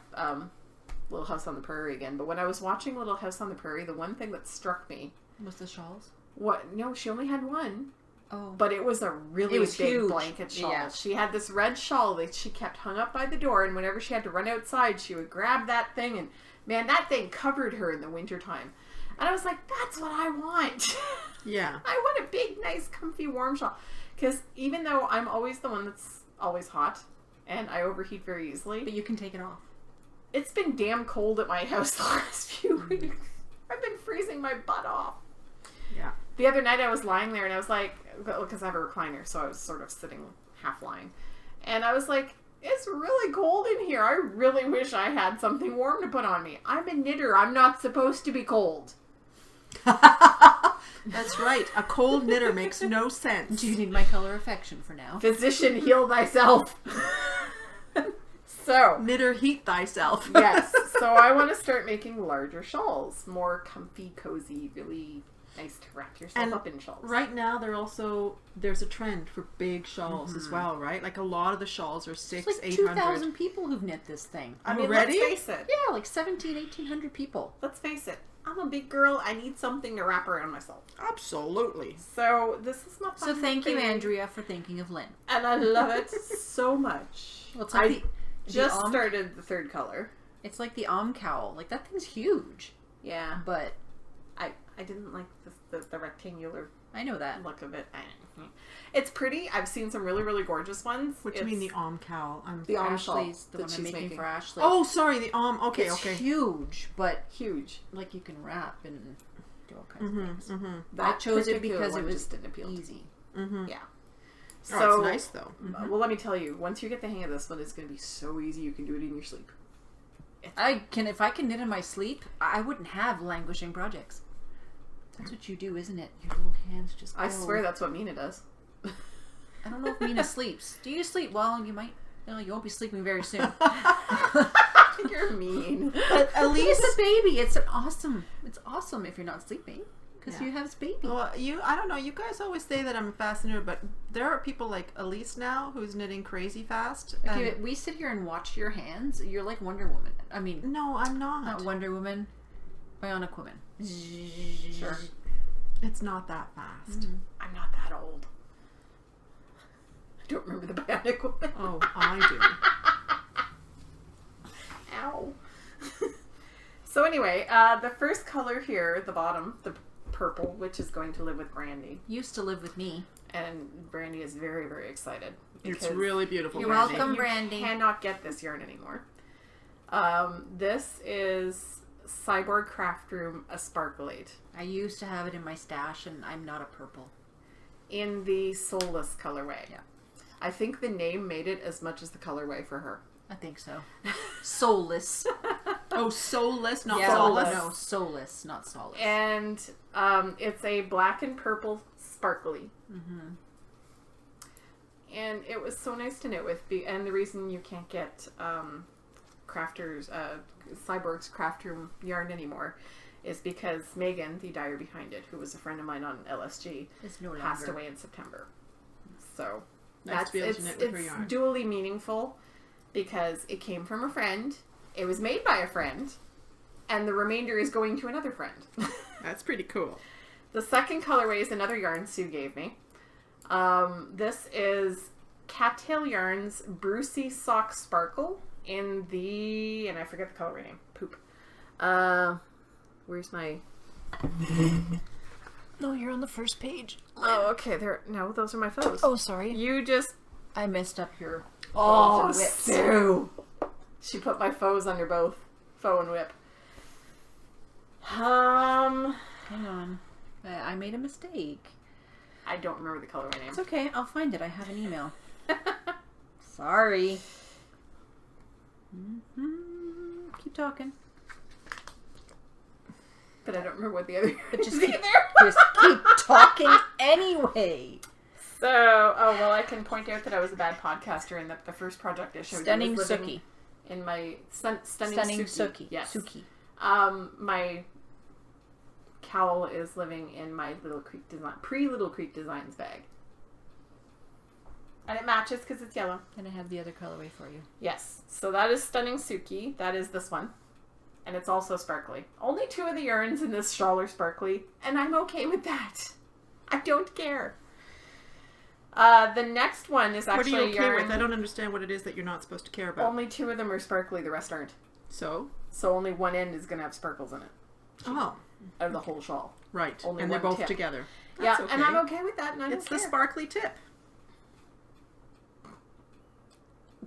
Little House on the Prairie again, but when I was watching Little House on the Prairie, the one thing that struck me... Was the shawls? What? No, she only had one. Oh. But it was a really big huge blanket shawl. Yeah. She had this red shawl that she kept hung up by the door, and whenever she had to run outside, she would grab that thing, and man, that thing covered her in the wintertime. And I was like, that's what I want. Yeah. I want a big, nice, comfy, warm shawl. Because even though I'm always the one that's always hot, and I overheat very easily. But you can take it off. It's been damn cold at my house the last few weeks. I've been freezing my butt off. Yeah. The other night I was lying there and I was like, because I have a recliner, so I was sort of sitting half lying. And I was like, it's really cold in here. I really wish I had something warm to put on me. I'm a knitter. I'm not supposed to be cold. That's right. A cold knitter makes no sense. Do you need my color affection for now? Physician, heal thyself. So. Knitter, heat thyself. Yes. So I want to start making larger shawls. More comfy, cozy, really nice to wrap yourself up in shawls. Right now, there's a trend for big shawls as well, right? Like a lot of the shawls are 600, like 800. 2,000 people who've knit this thing. I mean, already? let's face it. Yeah, like 1,800 people. Let's face it. I'm a big girl. I need something to wrap around myself. Absolutely. So this is not. So thank you, Andrea, for thinking of Lynn. And I love it so much. Well, it's like just started the third color. It's like the cowl. Like that thing's huge. Yeah, but I didn't like the rectangular. I know that look of it. It's pretty. I've seen some really, really gorgeous ones. What do you mean the cowl? The Ashley's the one I'm making for Ashley. Oh, sorry, the Okay, it's okay. Huge, but huge. Like you can wrap and do all kinds of things. Mm-hmm. I chose it because it was easy. Mm-hmm. Yeah. So it's nice though. Mm-hmm. Well, let me tell you. Once you get the hang of this one, it's going to be so easy. You can do it in your sleep. If I can knit in my sleep, I wouldn't have languishing projects. That's what you do, isn't it? Your little hands just go. I swear that's what Mina does. I don't know if Mina sleeps. Do you sleep? Well, you might. No, you won't be sleeping very soon. You're mean. But at least a baby. It's awesome if you're not sleeping because you have this baby. Well, I don't know. You guys always say that I'm a fast knitter, but there are people like Elise now who's knitting crazy fast. Okay, we sit here and watch your hands. You're like Wonder Woman. I mean, no, I'm not. Not Wonder Woman. Bionic Woman. Sure. It's not that fast. I'm not that old. I don't remember the Bionic Woman. Oh, I do. Ow. So anyway, the first color here at the bottom, the purple, which is going to live with Brandy. Used to live with me. And Brandy is very, very excited. It's really beautiful. You're Brandy. welcome, Brandy. You cannot get this yarn anymore. This is Cyborg Craft Room, a Sparklate. I used to have it in my stash, and I'm not a purple. In the Soulless colorway. Yeah. I think the name made it as much as the colorway for her. I think so. Soulless. Oh, soulless, not Yeah, soulless. No, soulless, not solace. And it's a black and purple sparkly. And it was so nice to knit with. And the reason you can't get Cyborg's Craft Room yarn anymore is because Megan, the dyer behind it, who was a friend of mine on LSG, It's no passed longer. away in September. So Nice to be able to knit with her it's yarn. dually meaningful because it came from a friend, it was made by a friend, and the remainder is going to another friend. That's pretty cool. The second colorway is another yarn Sue gave me. This is Cattail Yarns Brucey Sock Sparkle in the, and I forget the colorway name, poop. Where's my... No, you're on the first page. Oh, okay, no, those are my foes. Oh, sorry. You just... I messed up your... Oh, and whips. Sue! She put my foes under both. Foe and whip. Hang on. I made a mistake. I don't remember the colorway name. It's okay. I'll find it. I have an email. Sorry. Keep talking. But I don't remember what the other But just is keep, either. just keep talking anyway. So, oh, well, I can point out that I was a bad podcaster and that the first project I showed Stunning you was living Suki. in my Stunning Suki. Suki. Yes. Suki. My cowl is living in my Little Creek Design, pre-Little Creek Designs bag. And it matches because it's yellow. And I have the other colorway for you. Yes. So that is Stunning Suki. That is this one. And it's also sparkly. Only 2 of the yarns in this shawl are sparkly, and I'm okay with that. I don't care. The next one is actually What are you okay yarn. with? I don't understand what it is that you're not supposed to care about. Only 2 of them are sparkly, the rest aren't. So only one end is going to have sparkles in it. Oh, Out of the whole shawl. right. Only and they're one both tip. together. Yeah, That's okay. and I'm okay with that, and I It's don't the care. sparkly tip.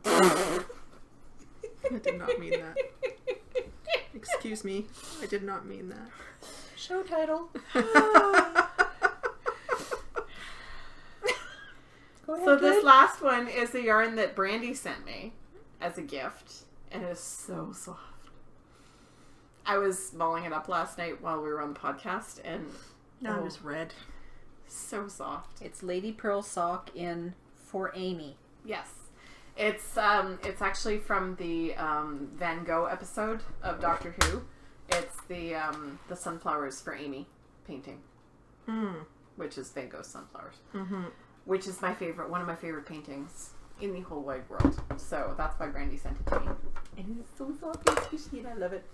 I did not mean that. Excuse me. I did not mean that. Show title. Go ahead, So this Jen. last one is the yarn that Brandy sent me as a gift, and it is so soft. I was balling it up last night while we were on the podcast, and Now I'm just red. so soft. It's Lady Pearl Sock in For Amy. Yes, it's actually from the Van Gogh episode of Doctor Who. It's the sunflowers for Amy painting, which is Van Gogh's sunflowers, which is one of my favorite paintings in the whole wide world. So that's why Brandy sent it to me, and it's so soft and squishy, and I love it.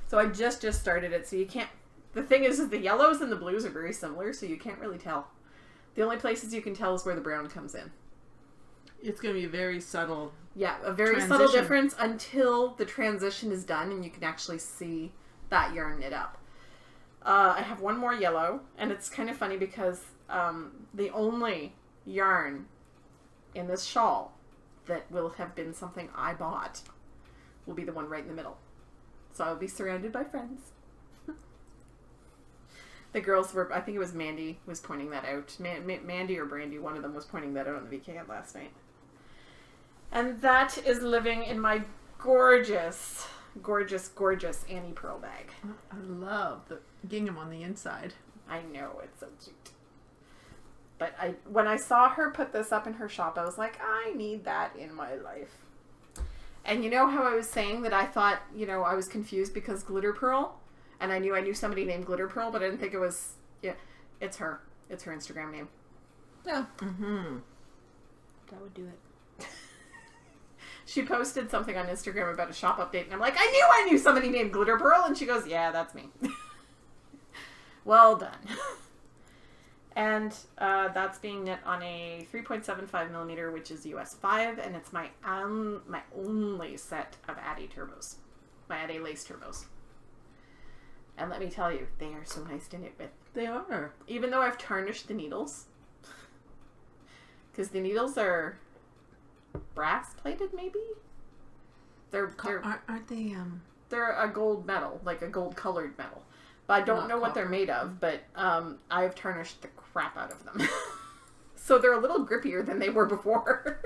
So I just started it, so you can't. The thing is the yellows and the blues are very similar, so you can't really tell. The only places you can tell is where the brown comes in. It's going to be very subtle. Yeah, a very Transition. subtle difference until the transition is done and you can actually see that yarn knit up. I have one more yellow, and it's kind of funny because the only yarn in this shawl that will have been something I bought will be the one right in the middle. So I'll be surrounded by friends. The girls were, I think it was Mandy was pointing that out. Mandy or Brandy, one of them was pointing that out on the weekend last night. And that is living in my gorgeous, gorgeous, gorgeous Annie Pearl bag. I love the gingham on the inside. I know, it's so cute. But when I saw her put this up in her shop, I was like, I need that in my life. And you know how I was saying that I thought, I was confused because Glitter Pearl? And I knew somebody named Glitter Pearl, but I didn't think it was, it's her. It's her Instagram name. Oh. Mm-hmm. That would do it. She posted something on Instagram about a shop update, and I'm like, I knew somebody named Glitter Pearl, and she goes, yeah, that's me. Well done. And that's being knit on a 3.75 millimeter, which is US 5, and it's my only set of Addy turbos, my Addy lace turbos. And let me tell you, they are so nice to knit with. They are. Even though I've tarnished the needles, because the needles are brass plated, maybe. Aren't they? They're a gold metal, like a gold colored metal. But I don't know what they're made of, but I've tarnished the crap out of them. So they're a little grippier than they were before.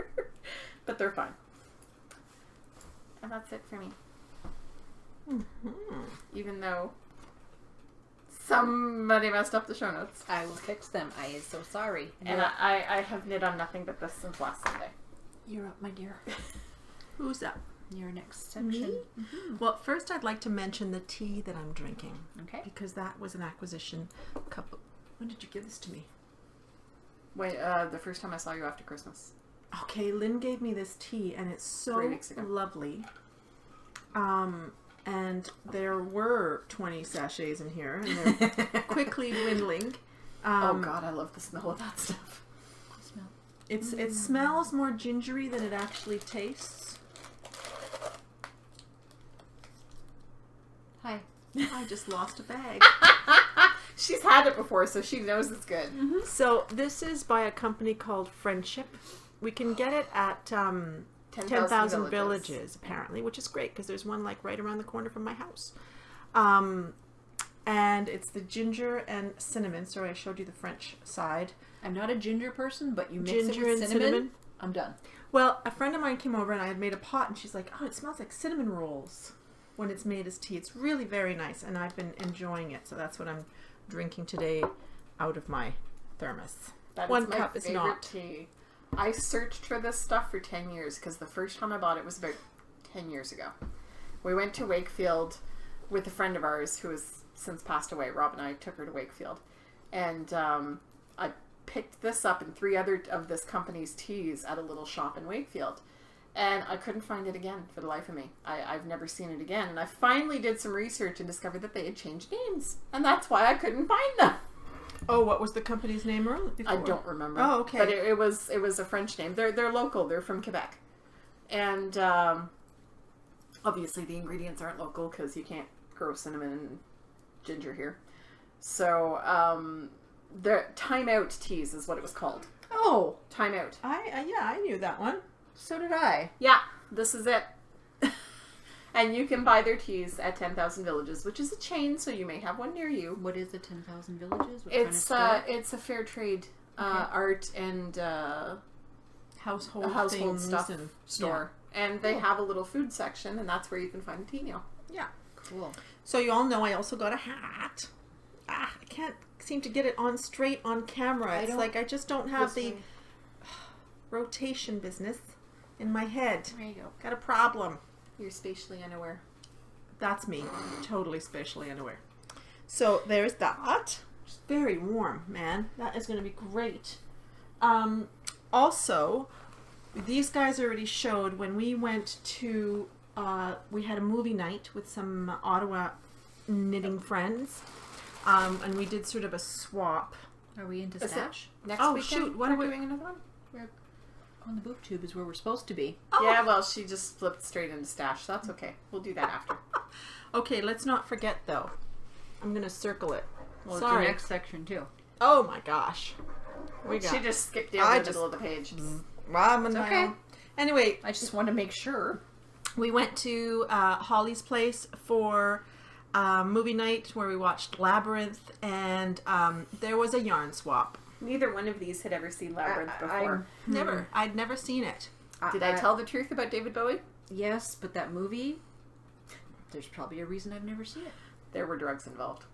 But they're fine. And that's it for me. Mm-hmm. Even though somebody messed up the show notes. I will fix them. I is so sorry. And I have knit on nothing but this since last Sunday. You're up, my dear. Who's up? Your next section. Me? Mm-hmm. Well, first I'd like to mention the tea that I'm drinking. Okay. Because that was an acquisition When did you give this to me? Wait, the first time I saw you after Christmas. Okay, Lynn gave me this tea and it's so 3 weeks ago. lovely. And there were 20 sachets in here and they're quickly dwindling. Oh God, I love the smell of that stuff. Smell. It smells more gingery than it actually tastes. Hi. I just lost a bag. She's had it before, so she knows it's good. Mm-hmm. So this is by a company called Friendship. We can get it at 10,000 Villages, apparently, which is great because there's one like right around the corner from my house. And it's the ginger and cinnamon. Sorry, I showed you the French side. I'm not a ginger person, but you mix Ginger it with and cinnamon, I'm done. Well, a friend of mine came over and I had made a pot and she's like, oh, it smells like cinnamon rolls when it's made as tea. It's really very nice and I've been enjoying it. So that's what I'm drinking today out of my thermos. That One is my cup is favorite not. tea. I searched for this stuff for 10 years because the first time I bought it was about 10 years ago. We went to Wakefield with a friend of ours who has since passed away. Rob and I took her to Wakefield. And I picked this up and 3 other of this company's teas at a little shop in Wakefield. And I couldn't find it again for the life of me. I've never seen it again. And I finally did some research and discovered that they had changed names. And that's why I couldn't find them. Oh, what was the company's name earlier? I don't remember. Oh, okay. But it was a French name. They're local. They're from Quebec. And obviously the ingredients aren't local because you can't grow cinnamon and ginger here. So the Time Out Teas is what it was called. Oh, Time Out. I knew that one. so did I. Yeah, this is it. And you can buy their teas at 10,000 Villages, which is a chain, so you may have one near you. What is the 10,000 Villages? What It's kind of it's a fair trade art and Household things stuff and store. And they have a little food section, and that's where you can find a tea meal. Yeah. Cool. So you all know I also got a hat. I can't seem to get it on straight on camera. It's like I just don't have the rotation business in my head. There you go. Got a problem. You're spatially unaware. That's me. Totally spatially unaware. So there's that. It's very warm, man. That is going to be great. Also, these guys already showed when we went to, we had a movie night with some Ottawa knitting friends. And we did sort of a swap. Are we into stash? Next Oh, weekend, shoot. What we're are we doing another one? On the boob tube is where we're supposed to be. Oh. Yeah, well, she just flipped straight into stash. That's okay. We'll do that after. Okay, let's not forget though. I'm going to circle it. Well, Sorry. it's the next section too. Oh my gosh. She just skipped down the middle of the page. It's okay. Anyway, I just want to make sure. we went to Holly's place for movie night where we watched Labyrinth, and there was a yarn swap. Neither one of these had ever seen Labyrinth before. Never. I'd never seen it. Did I tell the truth about David Bowie? Yes, but that movie, there's probably a reason I've never seen it. There were drugs involved.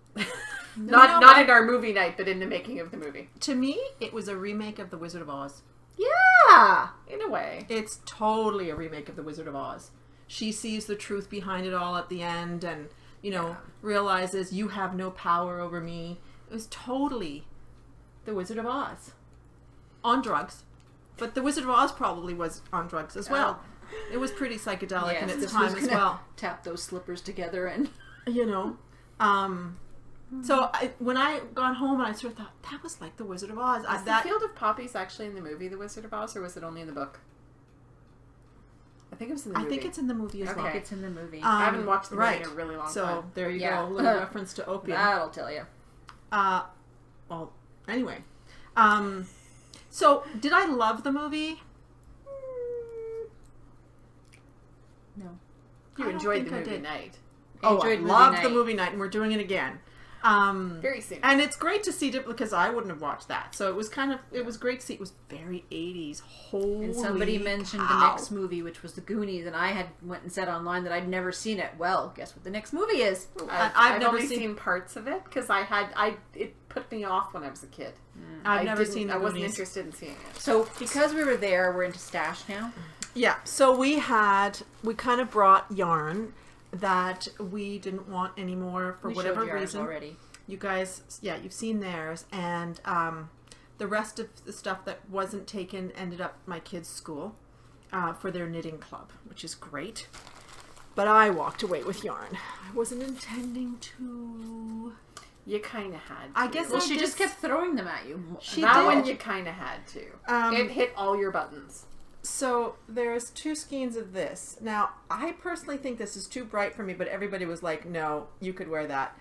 No, not in our movie night, but in the making of the movie. To me, it was a remake of The Wizard of Oz. Yeah, in a way. It's totally a remake of The Wizard of Oz. She sees the truth behind it all at the end and, realizes you have no power over me. It was totally The Wizard of Oz. On drugs. But The Wizard of Oz probably was on drugs as well. It was pretty psychedelic in its time as well. Tap those slippers together and... So when I got home, I sort of thought, that was like the Wizard of Oz. Is the Field of Poppies actually in the movie The Wizard of Oz, or was it only in the book? I think it was in the movie. I think it's in the movie as Okay. well. I think it's in the movie. I haven't watched the movie right. in a really long So time. there you Yeah. go, a little reference to opium. That'll tell you. Well, anyway. So did I love the movie? No. You I don't enjoyed think the I movie did. night. Oh, I Enjoyed movie loved the night. movie night, and we're doing it again. Very soon. And it's great to see it because I wouldn't have watched that. So it was it was great to see. It was very 80s. Holy And somebody mentioned cow. the next movie, which was The Goonies, and I had went and said online that I'd never seen it. Well, guess what the next movie is? I've never only seen- seen parts of it because it put me off when I was a kid. I've never seen the I wasn't Goonies. interested in seeing it. So because we were there, we're into stash now. Yeah, so we kind of brought yarn that we didn't want anymore for We whatever showed yours reason. already. You guys, yeah, you've seen theirs, and the rest of the stuff that wasn't taken ended up at my kids' school for their knitting club, which is great. But I walked away with yarn. I wasn't intending to. You kind of had to. I guess Well, I she just just kept throwing them at you. She that did. one you kind of had to. It hit all your buttons. So there's 2 skeins of this. Now, I personally think this is too bright for me, but everybody was like, no, you could wear that.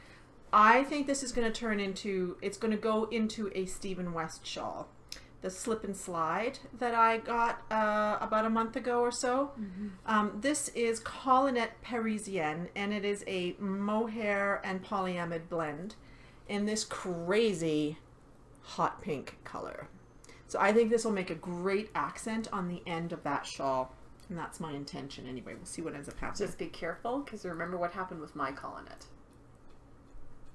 I think this is going to it's going to go into a Stephen West shawl. The slip and slide that I got about a month ago or so. Mm-hmm. This is Collinette Parisienne, and it is a mohair and polyamide blend in this crazy hot pink color. So I think this will make a great accent on the end of that shawl. And that's my intention anyway. We'll see what ends up happening. Just be careful, because remember what happened with my colonette.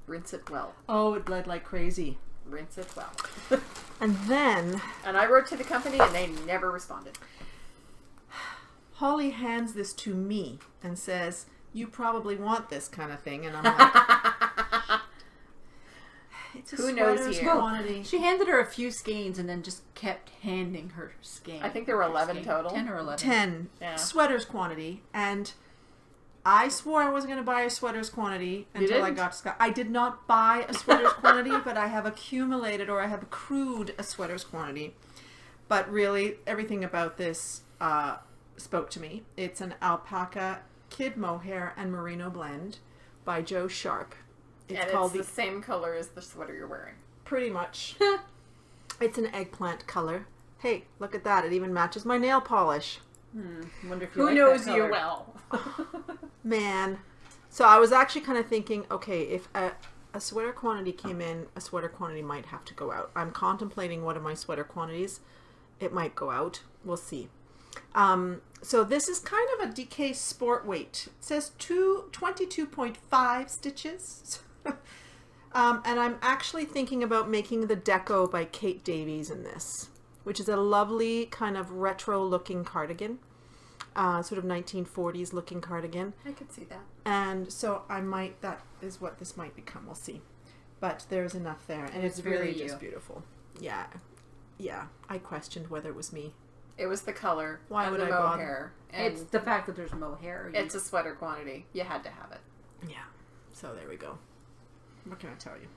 Rinse it well. Oh, it bled like crazy. Rinse it well. And then And I wrote to the company, and they never responded. Holly hands this to me and says, you probably want this kind of thing. And I'm like, it's a Who knows sweater's you? quantity. She handed her a few skeins and then just kept handing her skein. I think there were 11 total. 10 or 11. 10 Yeah. sweaters quantity, and I swore I wasn't going to buy a sweaters quantity until I didn't? got to Scott. I did not buy a sweaters quantity, but I have accumulated or I have accrued a sweaters quantity. But really, everything about this spoke to me. It's an alpaca kid mohair and merino blend by Joe Sharp. And it's the same color as the sweater you're wearing. Pretty much. It's an eggplant color. Hey, look at that. It even matches my nail polish. Wonder if you Who like knows that you color. well? Man. So I was actually kind of thinking, okay, if a sweater quantity came in, a sweater quantity might have to go out. I'm contemplating one of my sweater quantities. It might go out. We'll see. So this is kind of a DK sport weight. It says 22.5 stitches. And I'm actually thinking about making the deco by Kate Davies in this, which is a lovely kind of retro looking cardigan. Sort of 1940s looking cardigan. I could see that. And so that is what this might become. We'll see. But there's enough there. And it's very really you. just beautiful. Yeah. Yeah. I questioned whether it was me. It was the color. Why and would the I bother? mohair. And It's the fact that there's mohair. it's a sweater quantity. You had to have it. Yeah. So there we go. What can I tell you?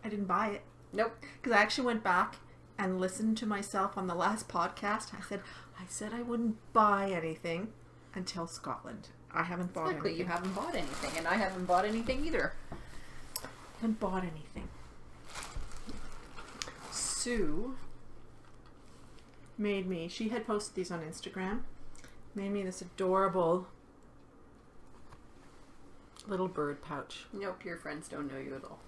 I didn't buy it. Nope. Because I actually went back and listened to myself on the last podcast. I said I wouldn't buy anything until Scotland. I haven't bought Exactly. anything. You haven't bought anything, and I haven't bought anything either. Haven't bought anything. Sue made me, she had posted these on Instagram, made me this adorable little bird pouch. Nope, your friends don't know you at all.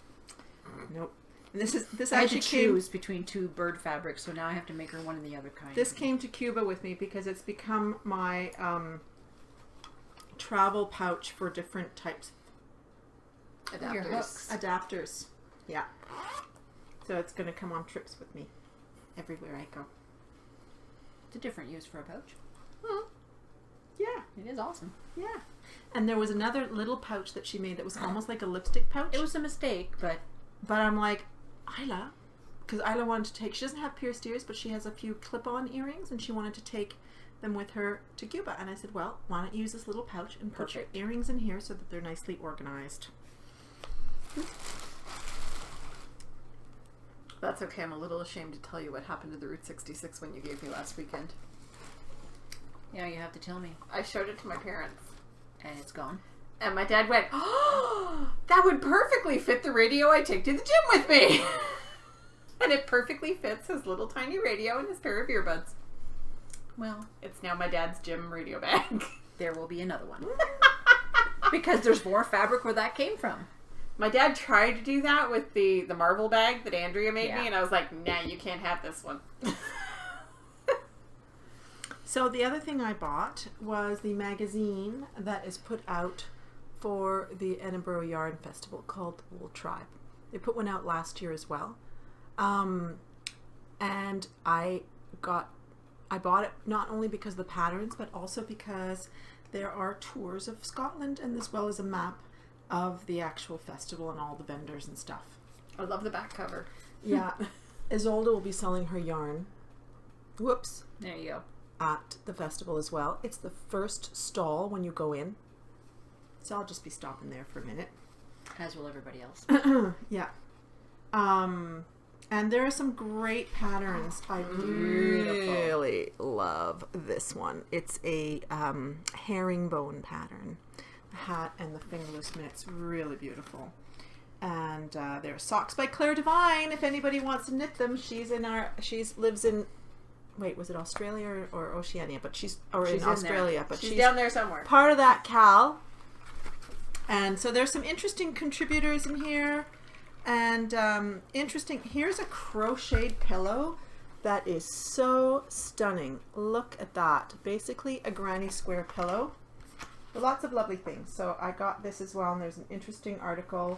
Nope. And this I had to actually came, choose between 2 bird fabrics, so now I have to make her one of the other kind. this came to Cuba with me because it's become my travel pouch for different types Your Adapters. hooks. adapters. Yeah. So it's going to come on trips with me everywhere I go. It's a different use for a pouch. Yeah. It is awesome. Yeah. And there was another little pouch that she made that was almost like a lipstick pouch. It was a mistake, but But I'm like, Isla, because Isla wanted to take, she doesn't have pierced ears, but she has a few clip-on earrings, and she wanted to take them with her to Cuba. And I said, well, why don't you use this little pouch and put Perfect. your earrings in here so that they're nicely organized. That's okay. I'm a little ashamed to tell you what happened to the Route 66 one you gave me last weekend. Yeah, you have to tell me. I showed it to my parents. And it's gone. And my dad went, "Oh, that would perfectly fit the radio I take to the gym with me." And it perfectly fits his little tiny radio and his pair of earbuds. Well, It's now my dad's gym radio bag. there will be another one. Because there's more fabric where that came from. My dad tried to do that with the Marvel bag that Andrea made Yeah. me, and I was like, "Nah, you can't have this one." So the other thing I bought was the magazine that is put out for the Edinburgh Yarn Festival called Wool Tribe. They put one out last year as well. And I bought it not only because of the patterns, but also because there are tours of Scotland and as well as a map of the actual festival and all the vendors and stuff. I love the back cover. Yeah. Isolde will be selling her yarn. Whoops. There you go. At the festival as well. It's the first stall when you go in. So I'll just be stopping there for a minute. As will everybody else. Yeah. And there are some great patterns. I really love this one. It's a herringbone pattern. The hat and the fingerless mitts. Really beautiful. And there are socks by Claire Devine. If anybody wants to knit them, she lives in. Wait, was it Australia or Oceania? But she's in Australia. But she's down there somewhere. Part of that Cal. And so there's some interesting contributors in here. And interesting. Here's a crocheted pillow that is so stunning. Look at that. Basically a granny square pillow. But lots of lovely things. So I got this as well. And there's an interesting article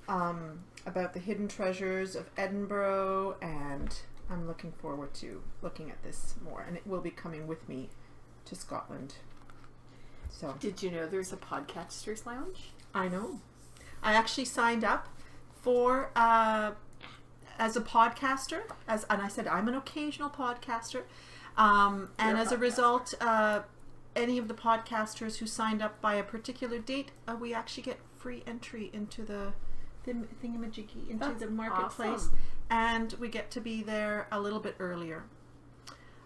about the hidden treasures of Edinburgh, and I'm looking forward to looking at this more, and it will be coming with me to Scotland. So Did you know there's a podcasters lounge? I know. I actually signed up for as a podcaster, and I said I'm an occasional podcaster, and as a result, any of the podcasters who signed up by a particular date, we actually get free entry into the thingamajiggy, into That's the marketplace. awesome. And we get to be there a little bit earlier.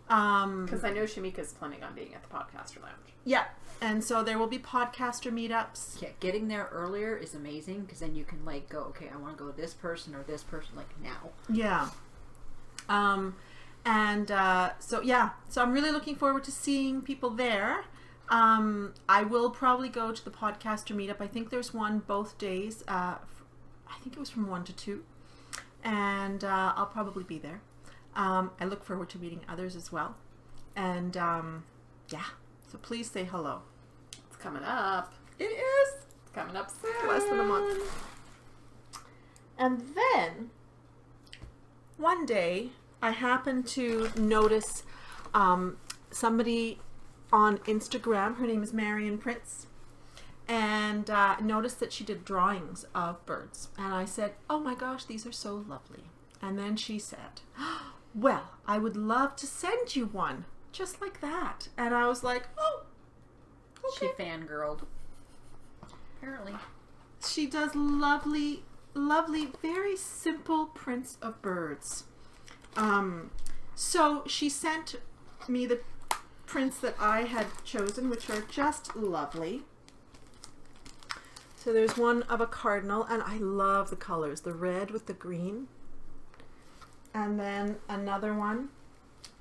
Because I know Shamika's planning on being at the podcaster lounge. Yeah, and so there will be podcaster meetups. Yeah, getting there earlier is amazing because then you can like go, okay, I want to go with this person or this person like now. Yeah. So I'm really looking forward to seeing people there. I will probably go to the podcaster meetup. I think there's one both days. I think it was from 1 to 2. And I'll probably be there. I look forward to meeting others as well. And so please say hello. It's coming up. It is It's coming up soon. less than a month. And then one day I happened to notice somebody on Instagram. Her name is Marion Prince. And noticed that she did drawings of birds. And I said, "Oh my gosh, these are so lovely." And then she said, "Well, I would love to send you one just like that." And I was like, "Oh, okay." She fangirled. Apparently. She does lovely, lovely, very simple prints of birds. So she sent me the prints that I had chosen, which are just lovely. So there's one of a cardinal, and I love the colors, the red with the green. And then another one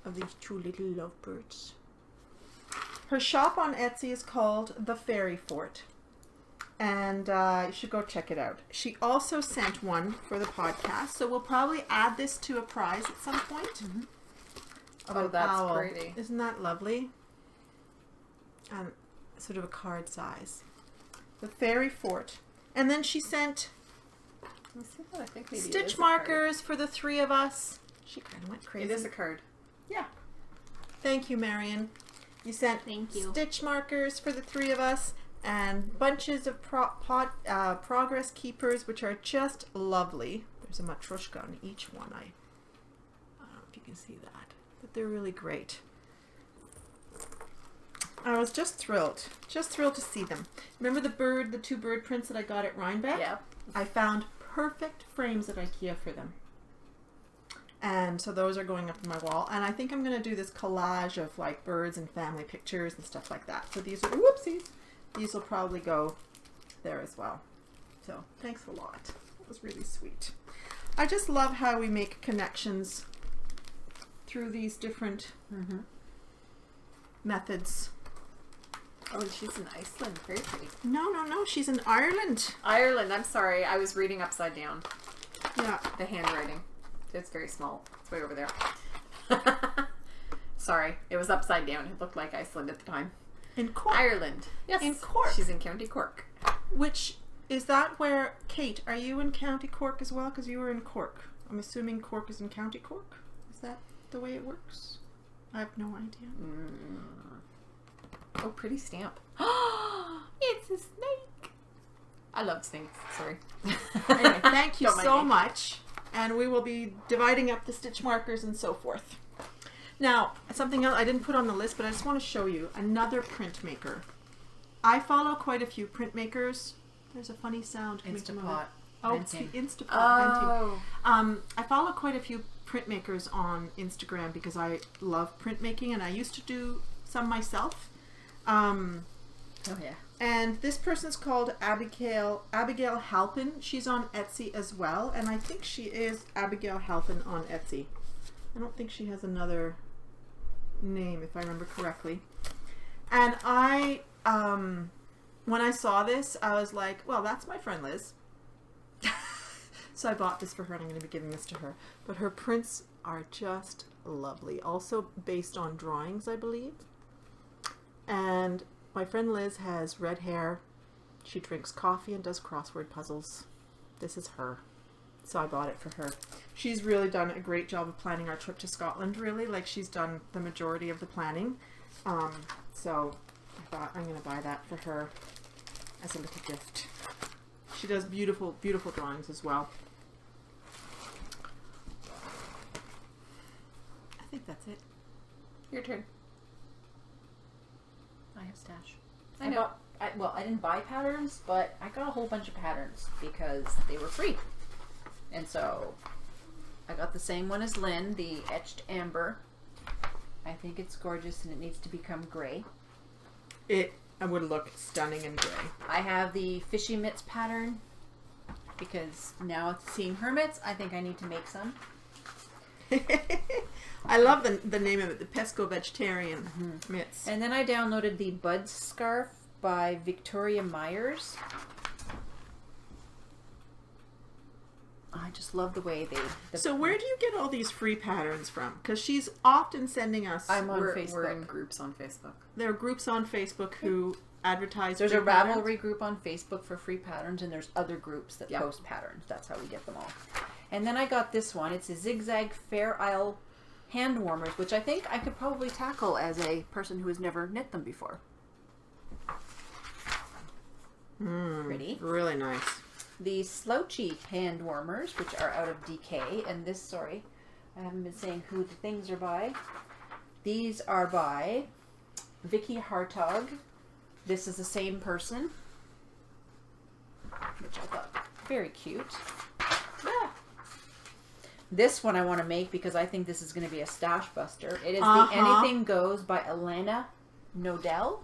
of these two little lovebirds. Her shop on Etsy is called The Fairy Fort, and you should go check it out. She also sent one for the podcast, so we'll probably add this to a prize at some point. Mm-hmm. Of Oh, an that's owl. pretty. Isn't that lovely? And sort of a card size. The Fairy Fort. And then she sent Let me see what I think maybe it is stitch a card. markers for the 3 of us. She kind of went crazy. It is a card. Yeah. Thank you, Marion. You sent Thank you. stitch markers for the 3 of us and bunches of progress keepers, which are just lovely. There's a matryoshka on each one. I don't know if you can see that, but they're really great. I was just thrilled to see them. Remember the 2 bird prints that I got at Rhinebeck? Yeah. I found perfect frames at IKEA for them. And so those are going up on my wall. And I think I'm going to do this collage of like birds and family pictures and stuff like that. So these are, whoopsies, these will probably go there as well. So thanks a lot. That was really sweet. I just love how we make connections through these different methods. Oh, and she's in Iceland. Very pretty. No. She's in Ireland. Ireland. I'm sorry. I was reading upside down. Yeah. The handwriting. It's very small. It's way over there. Sorry. It was upside down. It looked like Iceland at the time. In Cork. Ireland. Yes. In Cork. She's in County Cork. Which, is that where, Kate, are you in County Cork as well? Because you were in Cork. I'm assuming Cork is in County Cork? Is that the way it works? I have no idea. Oh, pretty stamp. It's a snake. I love snakes. Sorry. Anyway, thank you Don't mind so me. much. And we will be dividing up the stitch markers and so forth. Now, something else I didn't put on the list, but I just want to show you another printmaker. I follow quite a few printmakers. There's a funny sound. Instapot. Oh, it's the Venting. Instapot. Oh. I follow quite a few printmakers on Instagram because I love printmaking, and I used to do some myself. Oh, yeah. And this person's called Abigail Halpin. She's on Etsy as well, and I think she is Abigail Halpin on Etsy. I don't think she has another name, if I remember correctly. And I, when I saw this, I was like, well, that's my friend Liz. So I bought this for her, and I'm going to be giving this to her. But her prints are just lovely. Also based on drawings, I believe. And my friend Liz has red hair. She drinks coffee and does crossword puzzles. This is her. So I bought it for her. She's really done a great job of planning our trip to Scotland, really. Like, she's done the majority of the planning. So I thought I'm going to buy that for her as a little gift. She does beautiful, beautiful drawings as well. I think that's it. Your turn. I have stash. I know. I didn't buy patterns, but I got a whole bunch of patterns because they were free. And so I got the same one as Lynn, the etched amber. I think it's gorgeous and it needs to become gray. It would look stunning in gray. I have the fishy mitts pattern because now seeing hermits, I think I need to make some. I love the name of it, the Pesco Vegetarian Mitts. And then I downloaded the Buds Scarf by Victoria Myers. I just love the way they... So where do you get all these free patterns from? Because she's often sending us... I'm on We're Facebook. in groups on Facebook. There are groups on Facebook who advertise There's free a patterns. Ravelry group on Facebook for free patterns, and there's other groups that post patterns. That's how we get them all. And then I got this one. It's a Zigzag Fair Isle hand warmers, which I think I could probably tackle as a person who has never knit them before. Pretty. Really nice. The Slouchy hand warmers, which are out of DK, and this, sorry, I haven't been saying who the things are by. These are by Vicky Hartog. This is the same person, which I thought very cute. Yeah. This one I want to make because I think this is going to be a stash buster. It is the Anything Goes by Elena Nodell.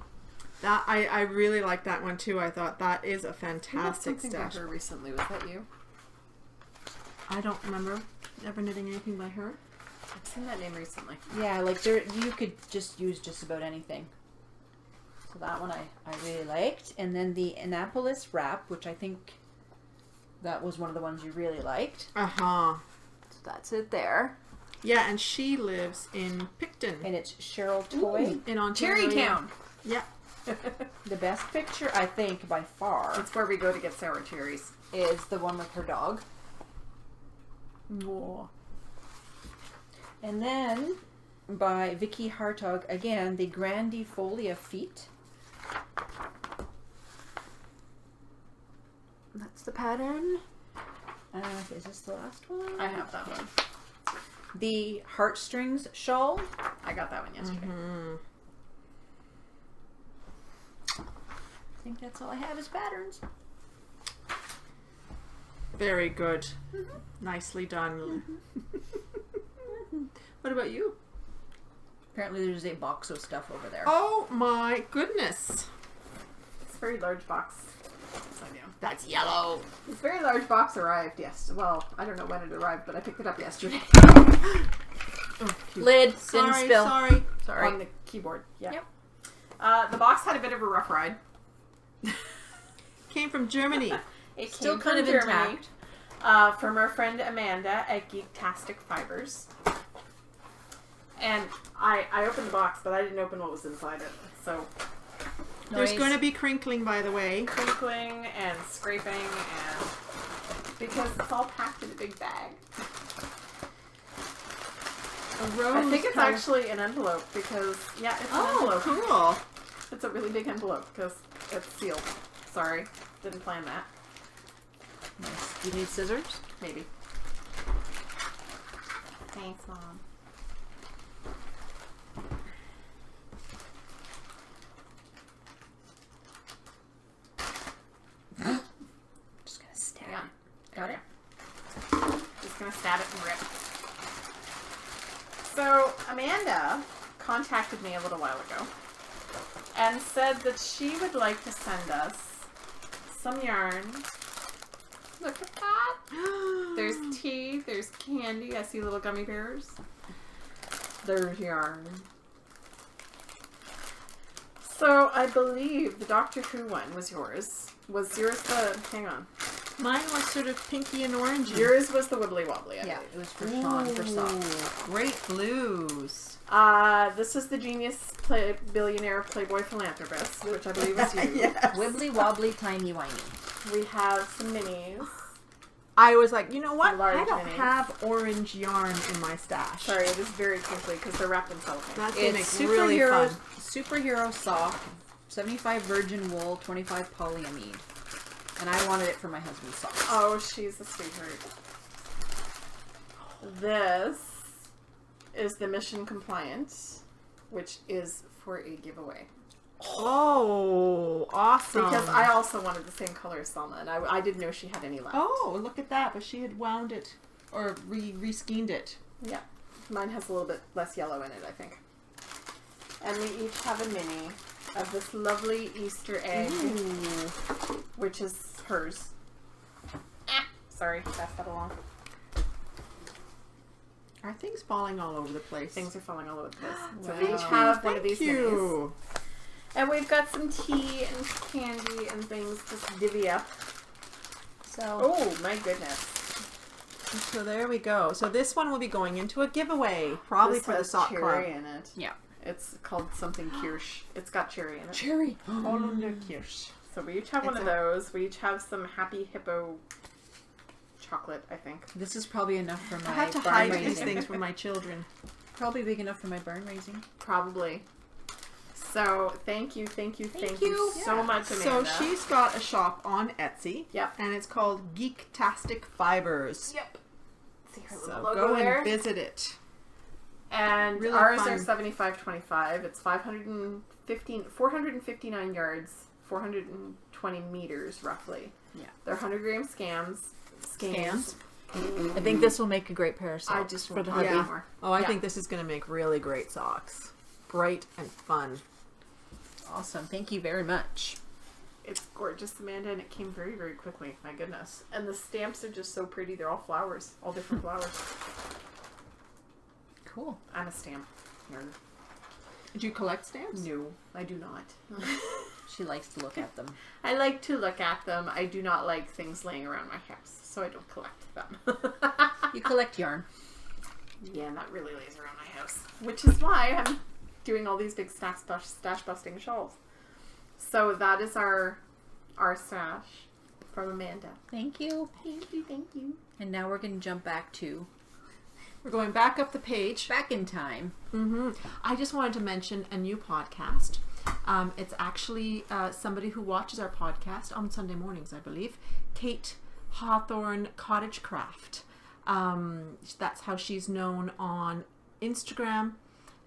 That I really like that one too. I thought that is a fantastic something stash. by her recently. Was that you? I don't remember ever knitting anything by her. I've seen that name recently. Yeah, like there, you could just use just about anything. So that one I really liked. And then the Annapolis wrap, which I think that was one of the ones you really liked. Uh-huh. So that's it there. Yeah, and she lives in Picton. And it's Cheryl Toy. In Ontario. Cherrytown. Yeah. The best picture, I think, by far, That's where we go to get sour cherries. is the one with her dog. Whoa. And then, by Vicky Hartog, again, the Grandifolia Feet. That's the pattern. Is this the last one? I have that one. The Heartstrings Shawl. I got that one yesterday. I think that's all I have is patterns. Very good. Nicely done. What about you? Apparently there's a box of stuff over there. Oh my goodness. It's a very large box. Yes, I know. That's yellow. This very large box arrived, yes. Well, I don't know when it arrived, but I picked it up yesterday. Oh, cute. Lid, didn't Sorry, spill. sorry. On the keyboard, yeah. Yep. The box had a bit of a rough ride. Came from Germany. It Still came kind from of Germany, intact. from our friend Amanda at Geektastic Fibers. And I opened the box, but I didn't open what was inside it. So There's Noise. going to be crinkling, by the way. crinkling and scraping, and because it's all packed in a big bag. A rose I think it's color- actually an envelope because it's an Oh, envelope. cool. It's a really big envelope because it's sealed. Sorry, didn't plan that. Nice. Do you need scissors? Maybe. Thanks, Mom. Just gonna stab Yeah. it. Got it? Just gonna stab it and rip. So Amanda contacted me a little while ago and said that she would like to send us some yarn. Look at that. There's tea, there's candy. I see little gummy bears. There's yarn. So I believe the Doctor Who one was yours. Was yours the... Hang on. Mine was sort of pinky and orangey. Yours was the Wibbly Wobbly, I Yeah, believe. it was for Sean for socks. Ooh, great blues. This is the Genius Billionaire Playboy Philanthropist, which I believe is you. Yes. Wibbly wobbly, tiny whiny. We have some minis. I was like, you know what? Large I don't minis. have orange yarn in my stash. Sorry, it is very crinkly because they're wrapped in cellophane. That's what It's makes it really fun. superhero sock, 75 virgin wool, 25 polyamide. And I wanted it for my husband's socks. Oh, she's a sweetheart. This is the Mission Compliant, which is for a giveaway. Oh, awesome. Because I also wanted the same color as Selma, and I didn't know she had any left. Oh, look at that. But she had wound it or re-skeined it. Yeah. Mine has a little bit less yellow in it, I think. And we each have a mini of this lovely Easter egg, which is hers. Sorry, pass that along. Are things falling all over the place? Things are falling all over the place. So Wow. we each have one of Thank these minis. you. And we've got some tea and candy and things to divvy up. So, Oh, my goodness. So there we go. So this one will be going into a giveaway, probably This for the has sock cherry club. in it. yeah. It's called something Kirsch. It's got cherry in it. Cherry. Hollander Kirsch. So we each have one of those. We each have some Happy Hippo chocolate, I think. This is probably enough for my I have to barn hide raising. these things from my children. Probably big enough for my barn raising. Probably. So thank you Thank so Yeah. much, So Amanda. she's got a shop on Etsy. Yep. And it's called Geektastic Fibers. Yep. See her So little logo go there. and visit it. And Really ours fun. are 75-25. It's 459 yards, 420 meters roughly. Yeah. They're 100-gram scans. I think this will make a great pair of socks I just for want the to hubby. have more. Oh, I Yeah. think this is going to make really great socks. Bright and fun. Awesome. Thank you very much. It's gorgeous, Amanda, and it came very, very quickly. My goodness. And the stamps are just so pretty. They're all flowers, all different flowers. Cool. I'm a stamp nerd. Do you collect stamps? No, I do not. She likes to look at them. I like to look at them. I do not like things laying around my house, so I don't collect them. You collect yarn. Yeah, and that really lays around my house. Which is why I'm doing all these big stash busting shawls. So that is our stash from Amanda. Thank you. Thank you. And now we're going to jump back to We're going back up the page. back in time. I just wanted to mention a new podcast. It's actually somebody who watches our podcast on Sunday mornings, I believe. Kate Hawthorne Cottage Craft. That's how she's known on Instagram,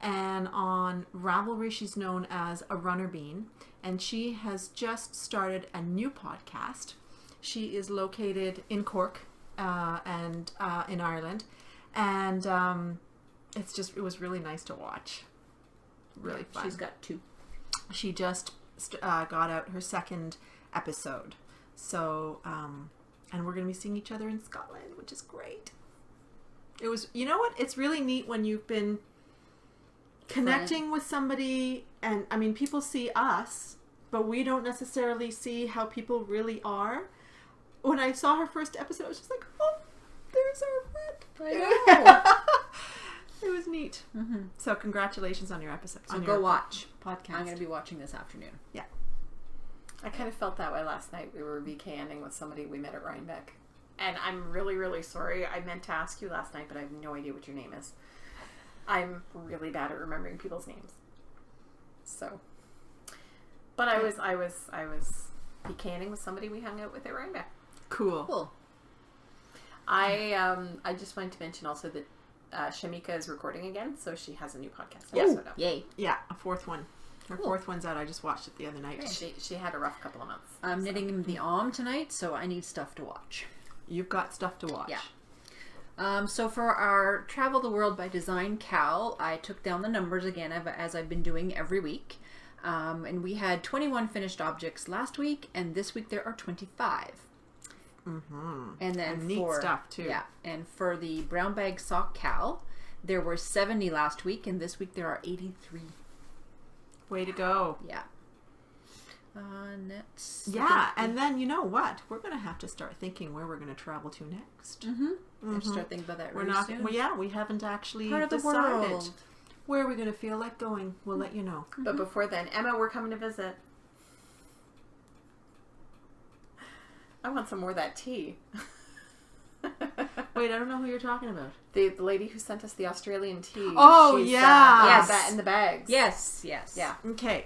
and on Ravelry she's known as a runner bean, and she has just started a new podcast. She is located in Cork and in Ireland, and it was really nice to watch. Really fun. She's got 2. She just got out her second episode. So, and we're going to be seeing each other in Scotland, which is great. It was, you know what? It's really neat when you've been connecting with somebody, and I mean, people see us, but we don't necessarily see how people really are. When I saw her first episode, I was just like, oh, there's our friend. I know. It was neat. Mm-hmm. So congratulations on your episode. So on go your watch. podcast. I'm going to be watching this afternoon. Yeah. I kind of felt that way last night. We were VKNing with somebody we met at Rhinebeck. And I'm really, really sorry. I meant to ask you last night, but I have no idea what your name is. I'm really bad at remembering people's names. So, but I was VKNing with somebody we hung out with at Rhinebeck. Cool. I just wanted to mention also that Shamika is recording again, so she has a new podcast Yeah. episode up. Yay. Yeah, a 4th one. Her Cool. 4th one's out. I just watched it the other night. She had a rough couple of months. I'm knitting the Om tonight, so I need stuff to watch. You've got stuff to watch. Yeah. So for our Travel the World by Design Cal, I took down the numbers again as I've been doing every week. And we had 21 finished objects last week, and this week there are 25. Mm-hmm. And then And neat stuff, too. Yeah. And for the Brown Bag Sock Cal, there were 70 last week, and this week there are 83. Way to go. Yeah. Next. Yeah, and then you know what? We're going to have to start thinking where we're going to travel to next. Mm-hmm. Start thinking about that We're really not. soon. Well, yeah, we haven't actually Part of the decided world. where we're going to feel like going. We'll let you know. But before then, Emma, we're coming to visit. I want some more of that tea. Wait, I don't know who you're talking about. The lady who sent us the Australian tea. Oh, she's, yeah. Yes. That in the bags. Yes. Yeah. Okay.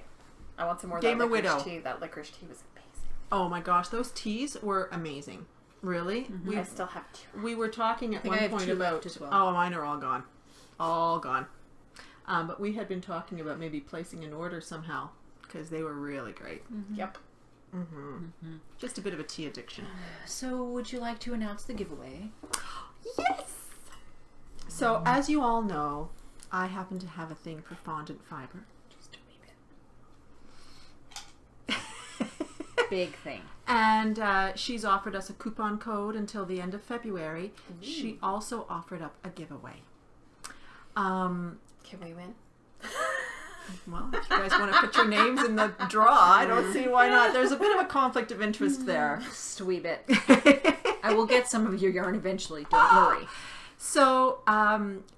I want some more of Gamer that licorice Widow. tea. That licorice tea was amazing. Oh my gosh, those teas were amazing. Really? I still have 2. We were talking at think one I have point 2 about. left as well. Oh, mine are all gone. All gone. But we had been talking about maybe placing an order somehow because they were really great. Yep. Just a bit of a tea addiction. So, would you like to announce the giveaway? Yes! So, as you all know, I happen to have a thing for fondant fiber. Just a wee bit. Big thing. And she's offered us a coupon code until the end of February. She also offered up a giveaway. Can we win? Well, if you guys want to put your names in the draw, I don't see why not. There's a bit of a conflict of interest there. Just a wee bit. I will get some of your yarn eventually. Don't worry. So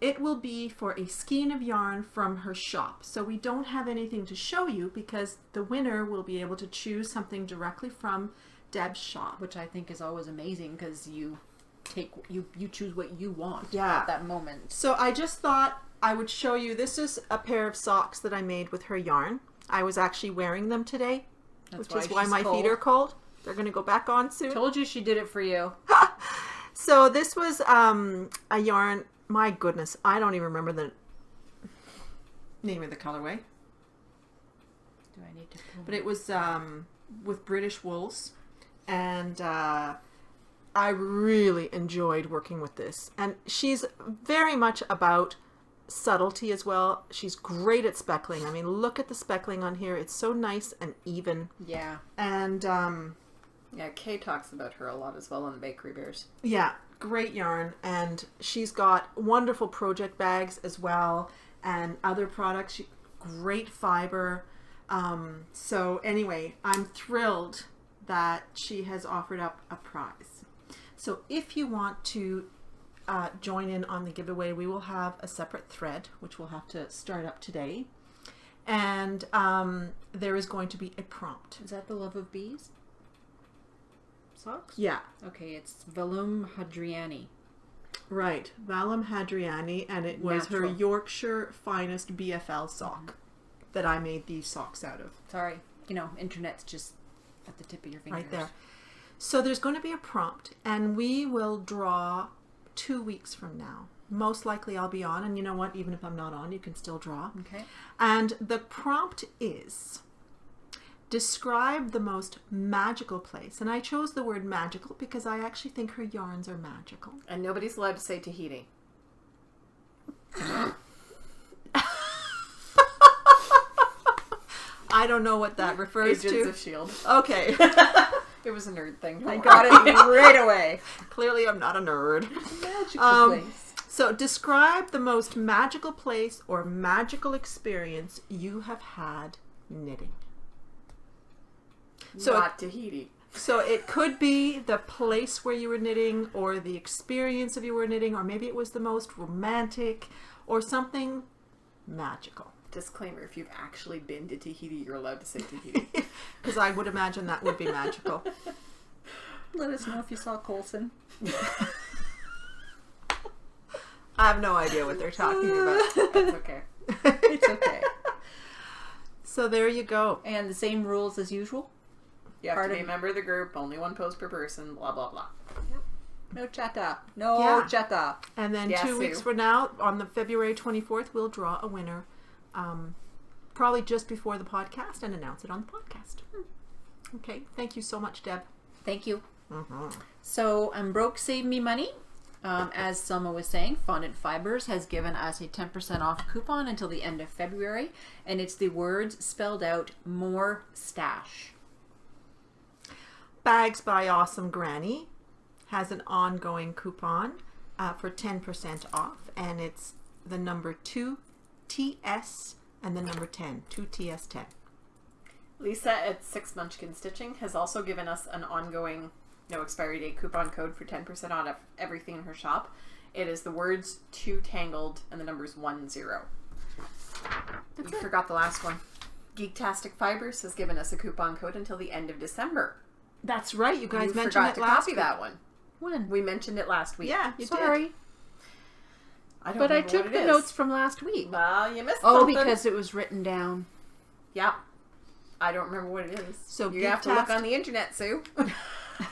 it will be for a skein of yarn from her shop. So we don't have anything to show you because the winner will be able to choose something directly from Deb's shop. Which I think is always amazing because you choose what you want Yeah. at that moment. So I just thought I would show you. This is a pair of socks that I made with her yarn. I was actually wearing them today, which is why she's my feet are cold. They're going to go back on soon. Told you she did it for you. So this was a yarn. My goodness, I don't even remember the name of the colorway. Do I need to pull? But it was with British wools, and I really enjoyed working with this. And she's very much about subtlety as well. She's great at speckling. I mean, look at the speckling on here. It's so nice and even. Yeah. And Yeah, Kay talks about her a lot as well on Bakery Bears. yeah, great yarn. And she's got wonderful project bags as well, and other products. Great fiber. So anyway, I'm thrilled that she has offered up a prize. So if you want to join in on the giveaway, we will have a separate thread, which we'll have to start up today. And there is going to be a prompt. Is that the Love of Bees? Socks? Yeah, Okay, it's Velum Hadriani. right. Valum Hadriani, and it was her Natural. Yorkshire Finest BFL sock that I made these socks out of. Sorry. Internet's just at the tip of your fingers. Right there. So there's going to be a prompt, and we will draw 2 weeks from now. Most likely I'll be on, and you know what? Even if I'm not on, you can still draw. Okay. And the prompt is, describe the most magical place. And I chose the word magical because I actually think her yarns are magical. And nobody's allowed to say Tahiti. I don't know what that refers Agents to. of S.H.I.E.L.D. Okay. It was a nerd thing. I got it right away. Clearly I'm not a nerd. Magical place. So describe the most magical place or magical experience you have had knitting. So Not Tahiti. So it could be the place where you were knitting or the experience of you were knitting, or maybe it was the most romantic or something magical. Disclaimer, if you've actually been to Tahiti, you're allowed to say Tahiti. Because I would imagine that would be magical. Let us know if you saw Colson. I have no idea what they're talking about. That's okay. It's okay. So there you go. And the same rules as usual? You have Part to be of- a member of the group, only one post per person, blah, blah, blah. No chatta. No Yeah. chatta. And then Yes, 2 weeks Sue. from now, on the February 24th, we'll draw a winner. Probably just before the podcast and announce it on the podcast. Okay. Thank you so much, Deb. Thank you. Mm-hmm. So, Broke Save Me Money. As Selma was saying, Fondant Fibers has given us a 10% off coupon until the end of February. And it's the words spelled out, more stash. Bags by Awesome Granny has an ongoing coupon for 10% off, and it's the number 2TS and the number 10, 2TS10. Lisa at 6 Munchkin Stitching has also given us an ongoing no expiry date coupon code for 10% on everything in her shop. It is the words 2 Tangled and the numbers 10. You forgot the last one. Geektastic Fibers has given us a coupon code until the end of December. That's right. You guys You mentioned forgot it to last copy week. that one. When? We mentioned it last week. Yeah, you Sorry. did. I don't But I remember took what the it is. notes from last week. Well, you missed Oh, something. because it was written down. Yep. I don't remember what it is. So you have to look Geektastic- on the internet, Sue.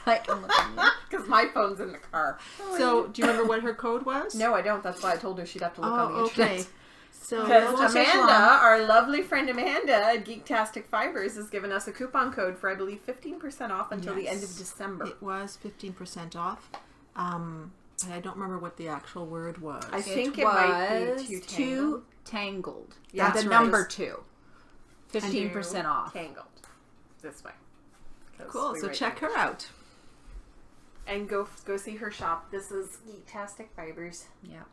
I can look on that. Because my phone's in the car. So, do you remember what her code was? No, I don't. That's why I told her she'd have to look on the internet. okay. So, Because we'll just Amanda, run. our lovely friend Amanda at Geektastic Fibers, has given us a coupon code for, I believe, 15% off until the end of Yes. December. It was 15% off. And I don't remember what the actual word was. I think it might be was Too Tangled. Yeah, that's the right. number 2. 15% off. Tangled. This way. 'Cause Cool. we So write check her English. out. And go see her shop. This is Geektastic Fibers. Yeah.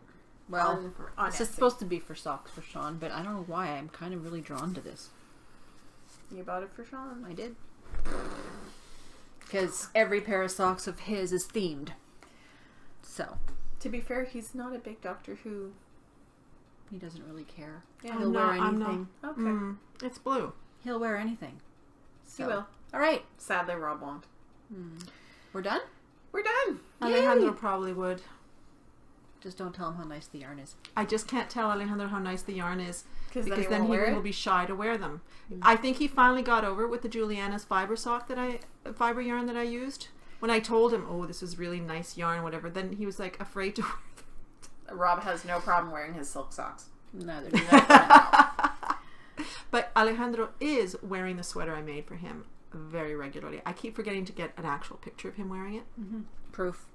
Well, on this Etsy. is supposed to be for socks for Sean, but I don't know why. I'm kind of really drawn to this. You bought it for Sean. I did. Because every pair of socks of his is themed. So, To be fair, he's not a big Doctor Who. he doesn't really care. Yeah, He'll wear I'm not. anything. Okay. It's blue. He'll wear anything. He will. All right. Sadly, Rob won't. We're done? We're done. Alejandro probably would. Just don't tell him how nice the yarn is. I just can't tell Alejandro how nice the yarn is Because because then then he he won't wear will it. be shy to wear them. I think he finally got over it with the Juliana's fiber fiber yarn that I used. When I told him, oh, this is really nice yarn, whatever, then he was like afraid to wear them. Rob has no problem wearing his silk socks. Neither do I. But Alejandro is wearing the sweater I made for him very regularly. I keep forgetting to get an actual picture of him wearing it. Proof.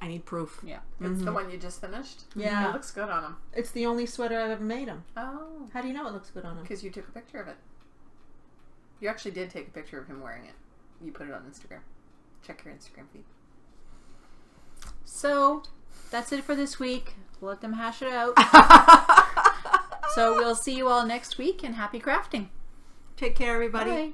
I need proof. Yeah. It's the one you just finished? Yeah. It looks good on him. It's the only sweater I've ever made him. Oh. How do you know it looks good on him? Because you took a picture of it. You actually did take a picture of him wearing it. You put it on Instagram. Check your Instagram feed. So, that's it for this week. We'll let them hash it out. So, we'll see you all next week, and happy crafting. Take care, everybody. Bye.